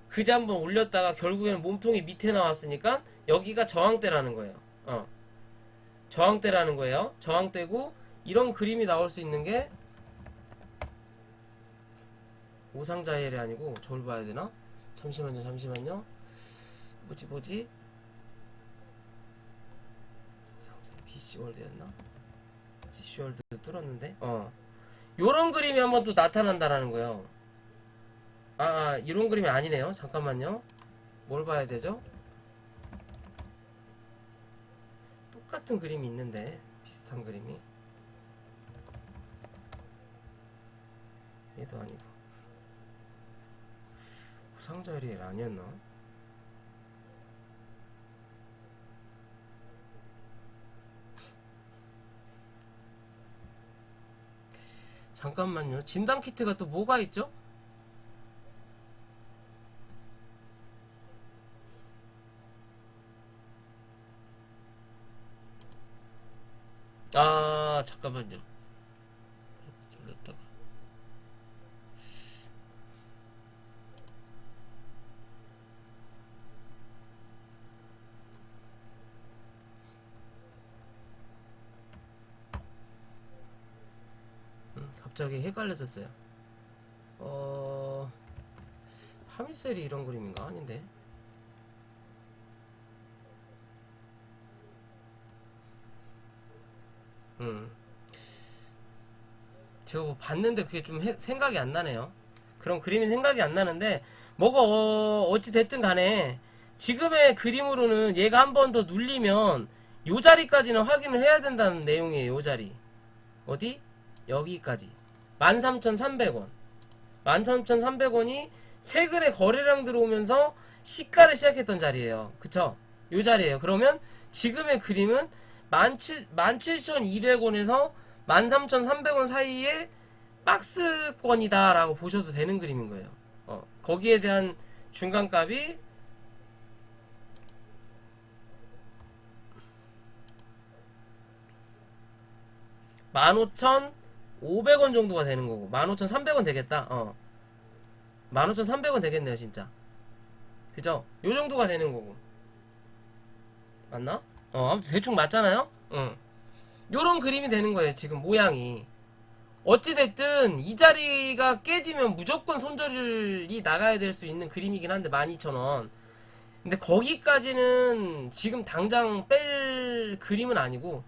그제 한번 올렸다가 결국에는 몸통이 밑에 나왔으니까 여기가 저항대라는 거예요. 저항대라는 거예요. 저항대고, 이런 그림이 나올 수 있는 게 오상자헬이 아니고 저걸 봐야 되나? 잠시만요. 뭐지? BC월드였나? BC월드 뚫었는데? 요런 그림이 한번 또 나타난다라는 거예요. 이런 그림이 아니네요. 잠깐만요. 뭘 봐야 되죠? 똑같은 그림이 있는데, 비슷한 그림이. 얘도 아니고. 상자리엘 아니었나? 잠깐만요. 진단 키트가 또 뭐가 있죠? 잠깐만요. 돌렸다가. 갑자기 헷갈려졌어요. 카미셀이 이런 그림인가? 아닌데. 제가 뭐 봤는데 그게 좀 생각이 안 나네요. 그런 그림이 생각이 안 나는데 뭐가 어찌 됐든 간에 지금의 그림으로는 얘가 한 번 더 눌리면 요 자리까지는 확인을 해야 된다는 내용이에요. 요 자리 어디? 여기까지 13,300원 13,300원이 최근에 거래량 들어오면서 시가를 시작했던 자리예요. 그쵸? 요 자리예요. 그러면 지금의 그림은 17,200원에서 13,300원 사이에 박스권이다 라고 보셔도 되는 그림인 거예요. 거기에 대한 중간값이 15,500원 정도가 되는 거고 15,300원 되겠다. 15,300원 되겠네요 진짜. 그죠? 요 정도가 되는 거고 맞나? 아무튼 대충 맞잖아요? 요런 그림이 되는 거예요 지금 모양이. 어찌됐든 이 자리가 깨지면 무조건 손절이 나가야 될 수 있는 그림이긴 한데 12,000원. 근데 거기까지는 지금 당장 뺄 그림은 아니고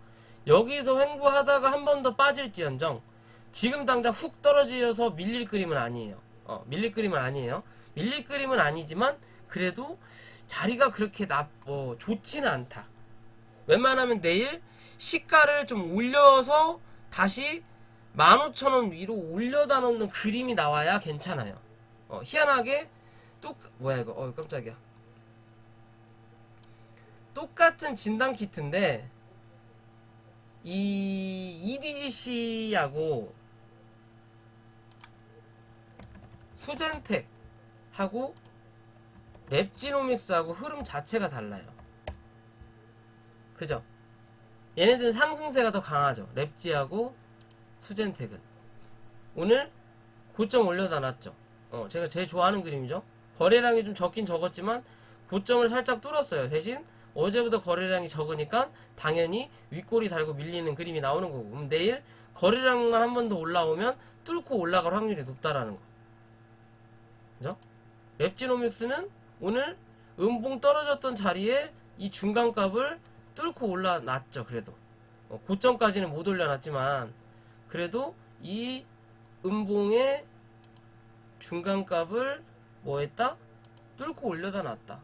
여기서 횡보하다가 한 번 더 빠질지언정 지금 당장 훅 떨어지어서 밀릴 그림은 아니에요. 밀릴 그림은 아니에요. 밀릴 그림은 아니지만 그래도 자리가 그렇게 좋지는 않다. 웬만하면 내일 시가를 좀 올려서 다시 15,000원 위로 올려다 놓는 그림이 나와야 괜찮아요. 희한하게 뭐야 이거 깜짝이야. 똑같은 진단 키트인데 이 EDGC하고 수젠텍하고 랩지노믹스하고 흐름 자체가 달라요. 그죠? 얘네들은 상승세가 더 강하죠. 랩지하고 수젠텍은 오늘 고점 올려다 놨죠. 제가 제일 좋아하는 그림이죠. 거래량이 좀 적긴 적었지만 고점을 살짝 뚫었어요. 대신 어제보다 거래량이 적으니까 당연히 윗꼬리 달고 밀리는 그림이 나오는 거고, 그럼 내일 거래량만 한 번 더 올라오면 뚫고 올라갈 확률이 높다라는 거. 그죠? 랩지노믹스는 오늘 음봉 떨어졌던 자리에 이 중간값을 뚫고 올라놨죠. 그래도 고점까지는 못 올려놨지만 그래도 이 음봉의 중간값을 뭐했다? 뚫고 올려다 놨다.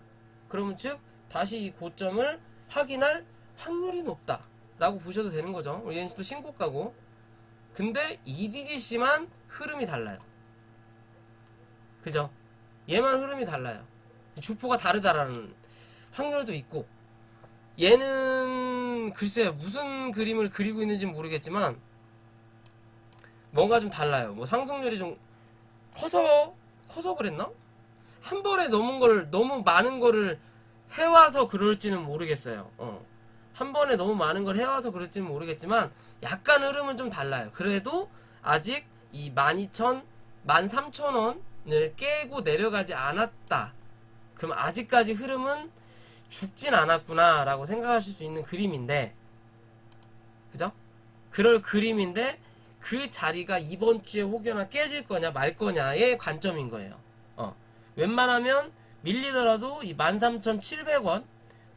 그러면 즉 다시 이 고점을 확인할 확률이 높다 라고 보셔도 되는 거죠. 얘는 또 신고가고. 근데 EDGC만 흐름이 달라요. 그죠? 얘만 흐름이 달라요. 주포가 다르다라는 확률도 있고, 얘는 글쎄요 무슨 그림을 그리고 있는지 모르겠지만 뭔가 좀 달라요. 뭐 상승률이 좀 커서 그랬나? 한 번에 너무 많은 거를 해와서 그럴지는 모르겠어요. 한 번에 너무 많은 걸 해와서 그럴지는 모르겠지만 약간 흐름은 좀 달라요. 그래도 아직 이 12,000, 13,000원을 깨고 내려가지 않았다. 그럼 아직까지 흐름은 죽진 않았구나 라고 생각하실 수 있는 그림인데, 그죠? 그럴 그림인데 그 자리가 이번 주에 혹여나 깨질 거냐 말 거냐의 관점인 거예요. 웬만하면 밀리더라도 이 13,700원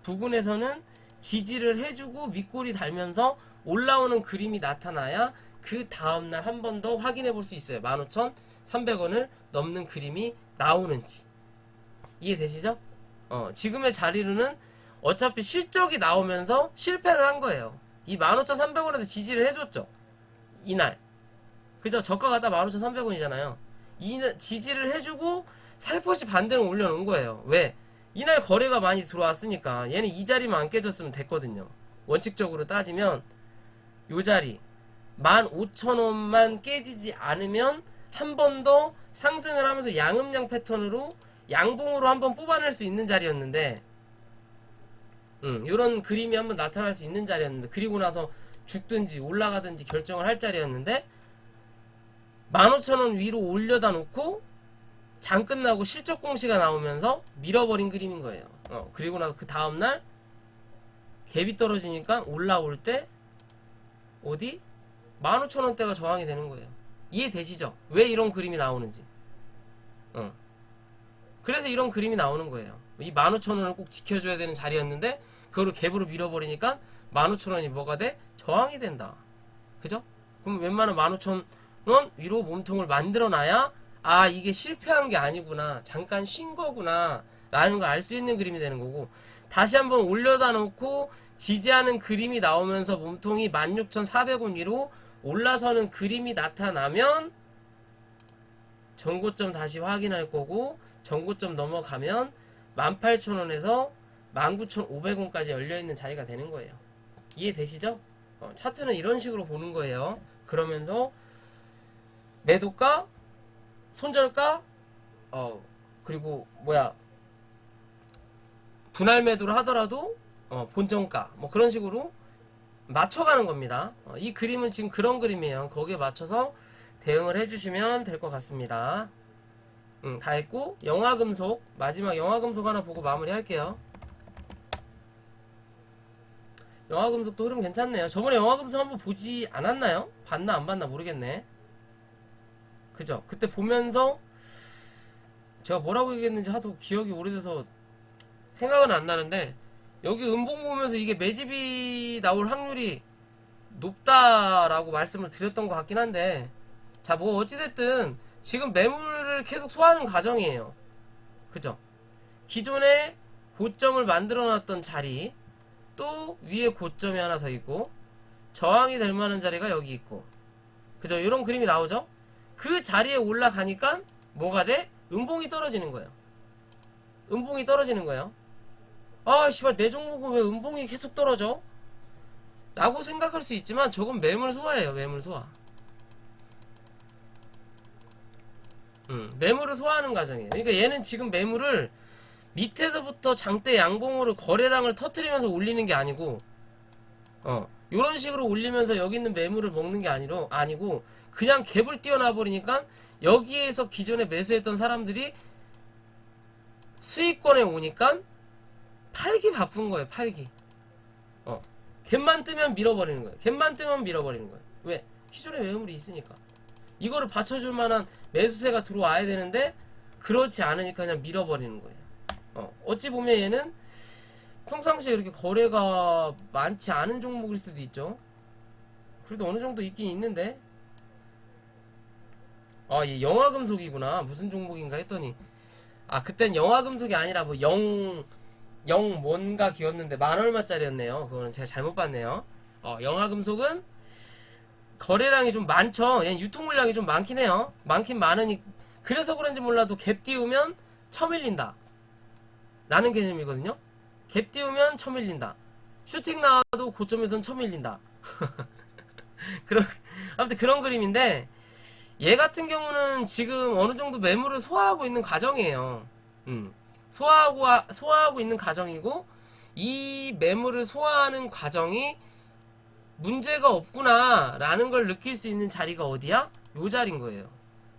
부근에서는 지지를 해주고 밑골이 달면서 올라오는 그림이 나타나야 그 다음날 한 번 더 확인해 볼 수 있어요. 15,300원을 넘는 그림이 나오는지. 이해되시죠? 지금의 자리로는 어차피 실적이 나오면서 실패를 한 거예요. 이 15,300원에서 지지를 해줬죠. 이날. 그죠? 저가 갖다 15,300원이잖아요. 이 지지를 해주고 살포시 반대로 올려놓은 거예요. 왜? 이날 거래가 많이 들어왔으니까 얘는 이 자리만 안 깨졌으면 됐거든요. 원칙적으로 따지면 요 자리 15,000원만 깨지지 않으면 한 번 더 상승을 하면서 양음양 패턴으로 양봉으로 한번 뽑아낼 수 있는 자리였는데, 요런 그림이 한번 나타날 수 있는 자리였는데, 그리고 나서 죽든지 올라가든지 결정을 할 자리였는데 15,000원 위로 올려다 놓고 장 끝나고 실적 공시가 나오면서 밀어버린 그림인 거예요. 그리고 나서 그 다음날 갭이 떨어지니까 올라올 때 어디? 15,000원대가 저항이 되는 거예요. 이해되시죠? 왜 이런 그림이 나오는지. 그래서 이런 그림이 나오는 거예요. 이 15,000원을 꼭 지켜줘야 되는 자리였는데 그거를 갭으로 밀어버리니까 15,000원이 뭐가 돼? 저항이 된다. 그죠? 그럼 웬만한 15,000원 위로 몸통을 만들어놔야 아 이게 실패한 게 아니구나, 잠깐 쉰 거구나 라는 걸 알 수 있는 그림이 되는 거고, 다시 한번 올려다 놓고 지지하는 그림이 나오면서 몸통이 16,400원 위로 올라서는 그림이 나타나면 전고점 다시 확인할 거고, 전고점 넘어가면 18,000원에서 19,500원까지 열려있는 자리가 되는 거예요. 이해되시죠? 차트는 이런 식으로 보는 거예요. 그러면서 매도가, 손절가, 그리고 분할 매도를 하더라도 본정가 뭐 그런 식으로 맞춰가는 겁니다. 이 그림은 지금 그런 그림이에요. 거기에 맞춰서 대응을 해주시면 될 것 같습니다. 다 했고, 영화금속 마지막 영화금속 하나 보고 마무리 할게요. 영화금속도 흐름 괜찮네요. 저번에 영화금속 한번 보지 않았나요? 봤나 안 봤나 모르겠네. 그죠? 그때 보면서 제가 뭐라고 얘기했는지 하도 기억이 오래돼서 생각은 안 나는데, 여기 음봉 보면서 이게 매집이 나올 확률이 높다라고 말씀을 드렸던 것 같긴 한데, 자, 뭐 어찌됐든 지금 매물을 계속 소화하는 과정이에요. 그죠? 기존에 고점을 만들어 놨던 자리, 또 위에 고점이 하나 더 있고, 저항이 될 만한 자리가 여기 있고, 그죠? 이런 그림이 나오죠? 그 자리에 올라가니까 뭐가 돼? 음봉이 떨어지는 거예요. 음봉이 떨어지는 거예요. 아 씨발, 내 종목은 왜 음봉이 계속 떨어져? 라고 생각할 수 있지만 저건 매물 소화예요. 매물 소화. 매물을 소화하는 과정이에요. 그러니까 얘는 지금 매물을 밑에서부터 장대 양봉으로 거래량을 터트리면서 올리는 게 아니고, 요런 식으로 올리면서 여기 있는 매물을 먹는 게 아니고 그냥 갭을 띄워놔 버리니까 여기에서 기존에 매수했던 사람들이 수익권에 오니까 팔기 바쁜 거예요. 팔기. 갭만 뜨면 밀어버리는 거예요. 갭만 뜨면 밀어버리는 거예요. 왜? 기존에 매물이 있으니까. 이거를 받쳐줄 만한 매수세가 들어와야 되는데 그렇지 않으니까 그냥 밀어버리는 거예요. 어찌 보면 얘는 평상시에 그렇게 거래가 많지 않은 종목일 수도 있죠. 그래도 어느 정도 있긴 있는데, 얘 영화금속이구나. 무슨 종목인가 했더니, 그땐 영화금속이 아니라 뭐 뭔가 기었는데 만 얼마짜리였네요. 그거는 제가 잘못 봤네요. 영화금속은 거래량이 좀 많죠. 얘는 유통 물량이 좀 많긴 해요. 많긴 많으니 그래서 그런지 몰라도 갭 띄우면 쳐밀린다 라는 개념이거든요. 갭 띄우면 쳐밀린다. 슈팅 나와도 고점에선 쳐밀린다. 아무튼 그런 그림인데, 얘 같은 경우는 지금 어느 정도 매물을 소화하고 있는 과정이에요. 소화하고 있는 과정이고, 이 매물을 소화하는 과정이 문제가 없구나 라는 걸 느낄 수 있는 자리가 어디야? 요 자리인 거예요.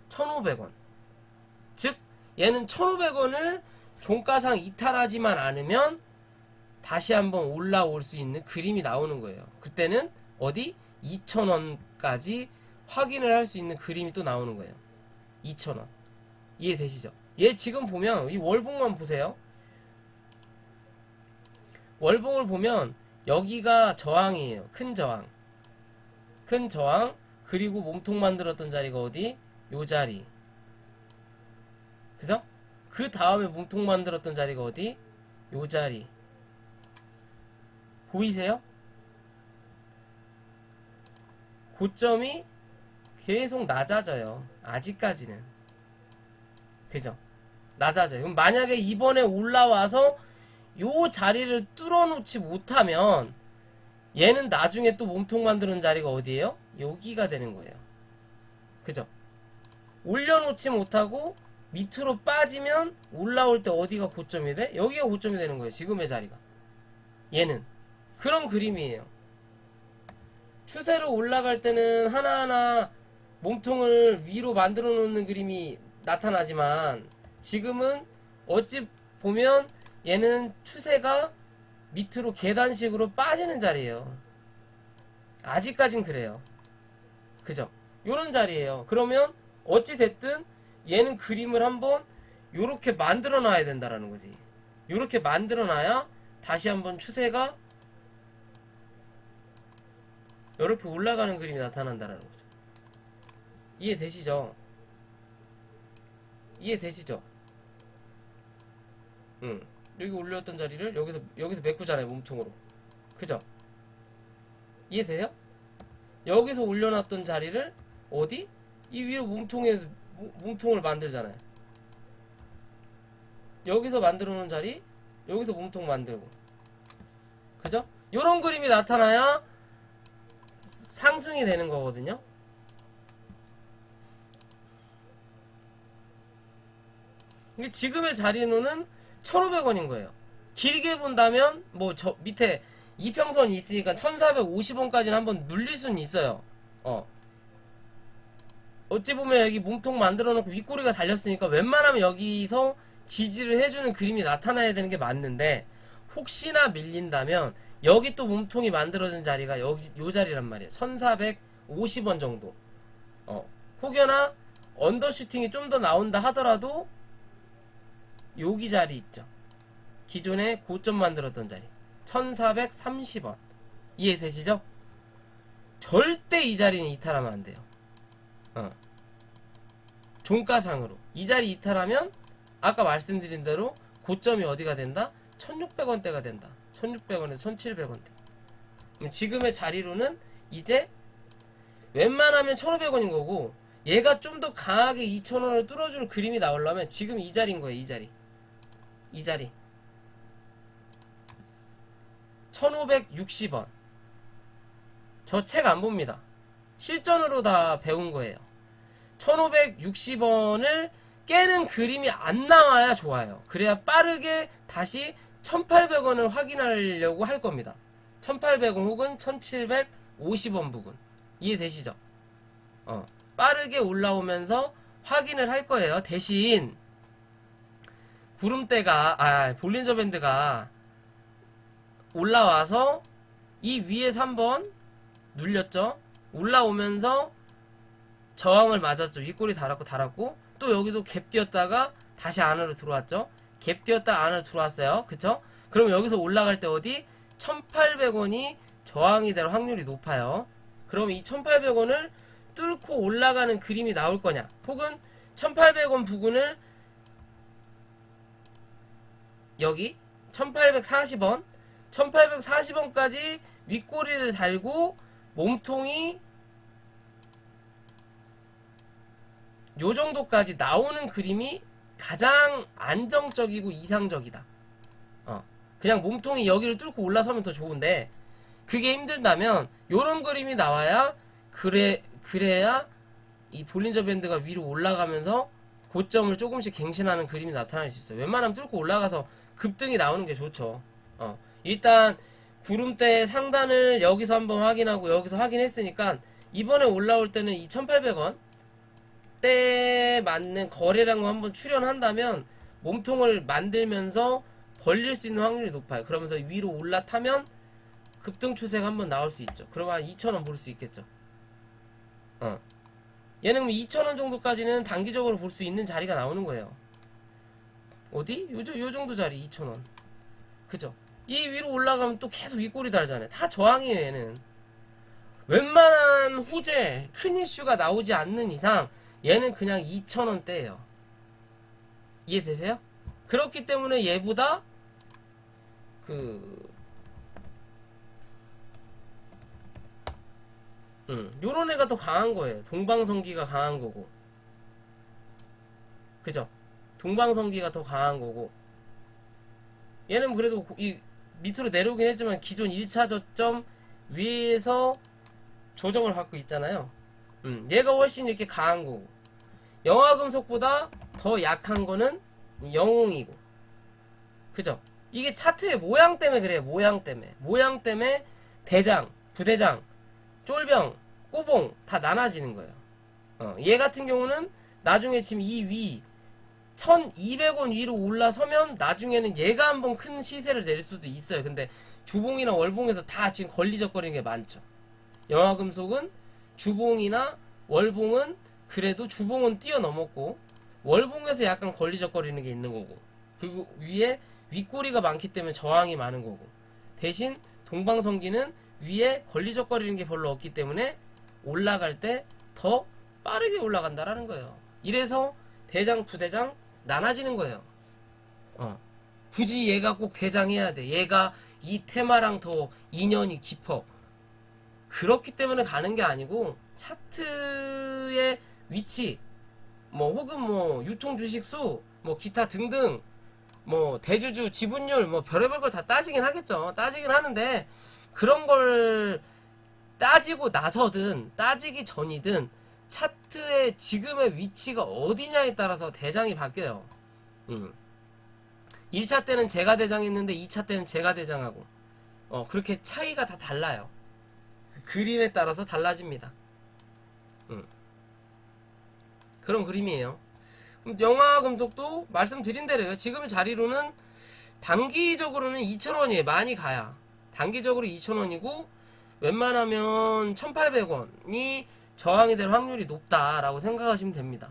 1,500원. 즉 얘는 1,500원을 종가상 이탈하지만 않으면 다시 한번 올라올 수 있는 그림이 나오는 거예요. 그때는 어디? 2,000원까지 확인을 할 수 있는 그림이 또 나오는 거예요. 2,000원. 이해되시죠? 얘 지금 보면 이 월봉만 보세요. 월봉을 보면 여기가 저항이에요. 큰 저항. 큰 저항. 그리고 몸통 만들었던 자리가 어디? 요 자리. 그죠? 그 다음에 몸통 만들었던 자리가 어디? 요 자리. 보이세요? 고점이 계속 낮아져요. 아직까지는. 그죠? 낮아져요. 그럼 만약에 이번에 올라와서 요 자리를 뚫어놓지 못하면 얘는 나중에 또 몸통 만드는 자리가 어디예요? 여기가 되는 거예요. 그죠? 올려놓지 못하고 밑으로 빠지면 올라올 때 어디가 고점이 돼? 여기가 고점이 되는 거예요. 지금의 자리가. 얘는 그런 그림이에요. 추세로 올라갈 때는 하나하나 몸통을 위로 만들어 놓는 그림이 나타나지만, 지금은 어찌 보면 얘는 추세가 밑으로 계단식으로 빠지는 자리예요. 아직까진 그래요. 그죠? 요런 자리예요. 그러면 어찌 됐든 얘는 그림을 한번 요렇게 만들어 놔야 된다라는 거지. 요렇게 만들어 놔야 다시 한번 추세가 요렇게 올라가는 그림이 나타난다라는 거죠. 이해되시죠? 이해되시죠? 여기 올렸던 자리를 여기서 메꾸잖아요, 몸통으로. 그죠? 이해돼요? 여기서 올려놨던 자리를 어디? 이 위로 몸통을 만들잖아요. 여기서 만들어 놓은 자리, 여기서 몸통 만들고. 그죠? 요런 그림이 나타나야 상승이 되는 거거든요. 이게 지금의 자리로는 1,500원인 거예요. 길게 본다면 뭐 저 밑에 이평선이 있으니까 1,450원까지는 한번 눌릴 수는 있어요. 어찌 보면 여기 몸통 만들어 놓고 윗꼬리가 달렸으니까 웬만하면 여기서 지지를 해주는 그림이 나타나야 되는 게 맞는데, 혹시나 밀린다면 여기 또 몸통이 만들어진 자리가 여기 요 자리란 말이에요. 1,450원 정도. 혹여나 언더슈팅이 좀 더 나온다 하더라도 여기 자리 있죠. 기존에 고점 만들었던 자리 1,430원. 이해되시죠? 절대 이 자리는 이탈하면 안 돼요. 종가상으로 이 자리 이탈하면 아까 말씀드린 대로 고점이 어디가 된다? 1,600원대가 된다. 1,600원에서 1,700원대. 지금의 자리로는 이제 웬만하면 1,500원인 거고, 얘가 좀 더 강하게 2,000원을 뚫어주는 그림이 나오려면 지금 이 자리인 거예요. 이 자리 1,560원. 저 책 안 봅니다. 실전으로 다 배운 거예요. 1,560원을 깨는 그림이 안 나와야 좋아요. 그래야 빠르게 다시 1,800원을 확인하려고 할 겁니다. 1,800원 혹은 1,750원 부근. 이해되시죠? 빠르게 올라오면서 확인을 할 거예요. 대신 볼린저 밴드가 올라와서 이 위에서 한번 눌렸죠. 올라오면서 저항을 맞았죠. 윗꼬리 달았고 또 여기도 갭 뛰었다가 다시 안으로 들어왔죠. 갭 뛰었다가 안으로 들어왔어요. 그쵸? 그럼 여기서 올라갈 때 어디? 1,800원이 저항이 될 확률이 높아요. 그럼 이 1,800원을 뚫고 올라가는 그림이 나올 거냐, 혹은 1,800원 부근을 여기 1,840원 1,840원까지 윗꼬리를 달고 몸통이 요 정도까지 나오는 그림이 가장 안정적이고 이상적이다. 그냥 몸통이 여기를 뚫고 올라서면 더 좋은데, 그게 힘들다면 요런 그림이 나와야 그래야 이 볼린저 밴드가 위로 올라가면서 고점을 조금씩 갱신하는 그림이 나타날 수 있어요. 웬만하면 뚫고 올라가서 급등이 나오는 게 좋죠. 일단 구름대 상단을 여기서 한번 확인하고 여기서 확인했으니까 이번에 올라올 때는 이 1,800원 때에 맞는 거래량을 한번 출현한다면 몸통을 만들면서 벌릴 수 있는 확률이 높아요. 그러면서 위로 올라타면 급등 추세가 한번 나올 수 있죠. 그러면 한 2,000원 볼 수 있겠죠. 얘는 2,000원 정도까지는 단기적으로 볼 수 있는 자리가 나오는 거예요. 어디? 요 정도 자리 2,000원. 그죠? 이 위로 올라가면 또 계속 윗꼬리 달잖아요. 다 저항이에요, 얘는. 웬만한 호재, 큰 이슈가 나오지 않는 이상 얘는 그냥 2,000원대예요. 이해되세요? 그렇기 때문에 얘보다 요런 애가 더 강한 거예요. 동방성기가 강한 거고. 그죠? 동방성기가 더 강한 거고. 얘는 그래도 이 밑으로 내려오긴 했지만 기존 1차 저점 위에서 조정을 받고 있잖아요. 얘가 훨씬 이렇게 강한 거고. 영화금속보다 더 약한 거는 영웅이고. 그죠? 이게 차트의 모양 때문에 그래요. 모양 때문에 대장, 부대장, 쫄병, 꼬봉 다 나눠지는 거예요. 얘 같은 경우는 나중에 지금 이 위 1,200원 위로 올라서면 나중에는 얘가 한번 큰 시세를 낼 수도 있어요. 근데 주봉이나 월봉에서 다 지금 걸리적거리는 게 많죠. 영화금속은 주봉이나 월봉은 그래도 주봉은 뛰어넘었고 월봉에서 약간 걸리적거리는 게 있는 거고, 그리고 위에 윗꼬리가 많기 때문에 저항이 많은 거고, 대신 동방성기는 위에 걸리적거리는 게 별로 없기 때문에 올라갈 때 더 빠르게 올라간다라는 거예요. 이래서 대장, 부대장 나눠지는 거예요. 굳이 얘가 꼭 대장해야 돼. 얘가 이 테마랑 더 인연이 깊어. 그렇기 때문에 가는 게 아니고, 차트의 위치, 뭐 혹은 뭐 유통 주식수, 뭐 기타 등등, 뭐 대주주 지분율, 뭐 별의별 걸 다 따지긴 하겠죠. 따지긴 하는데, 그런 걸 따지고 나서든 따지기 전이든 차트의 지금의 위치가 어디냐에 따라서 대장이 바뀌어요. 1차 때는 제가 대장했는데 2차 때는 제가 대장하고, 그렇게 차이가 다 달라요. 그림에 따라서 달라집니다. 그런 그림이에요. 영화금속도 말씀드린 대로요. 지금 자리로는 단기적으로는 2,000원이에요. 많이 가야. 단기적으로 2,000원이고, 웬만하면 1,800원이 저항이 될 확률이 높다라고 생각하시면 됩니다.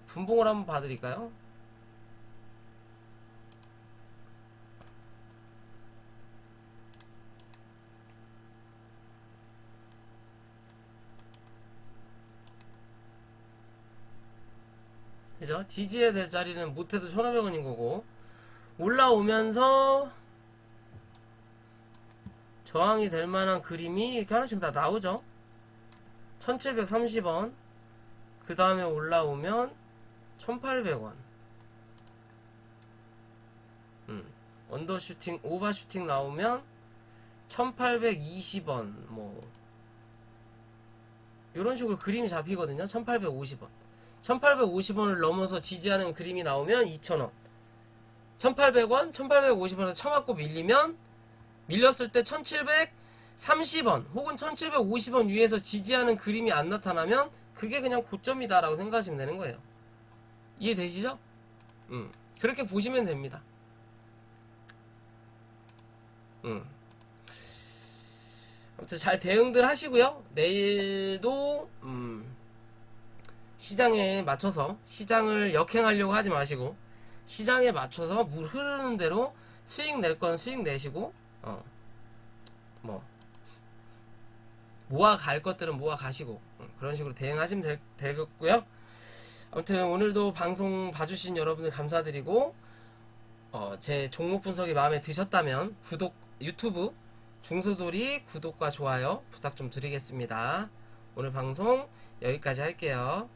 분봉을 한번 봐드릴까요? 그죠? 지지해야 될 자리는 못해도 1,500원인 거고, 올라오면서 저항이 될 만한 그림이 이렇게 하나씩 다 나오죠. 1,730원, 그 다음에 올라오면 1,800원, 언더슈팅, 오버슈팅 나오면 1,820원, 뭐 이런 식으로 그림이 잡히거든요. 1,850원, 1,850원을 넘어서 지지하는 그림이 나오면 2,000원, 1,800원, 1,850원에서 쳐맞고 밀렸을 때 1,730원 혹은 1,750원 위에서 지지하는 그림이 안 나타나면 그게 그냥 고점이다라고 생각하시면 되는 거예요. 이해되시죠? 그렇게 보시면 됩니다. 아무튼 잘 대응들 하시고요. 내일도 시장에 맞춰서, 시장을 역행하려고 하지 마시고 시장에 맞춰서 물 흐르는 대로 수익 낼 건 수익 내시고, 뭐 모아 갈 것들은 모아 가시고, 그런 식으로 대응하시면 되겠고요. 아무튼 오늘도 방송 봐주신 여러분들 감사드리고, 제 종목 분석이 마음에 드셨다면 유튜브 중수돌이 구독과 좋아요 부탁 좀 드리겠습니다. 오늘 방송 여기까지 할게요.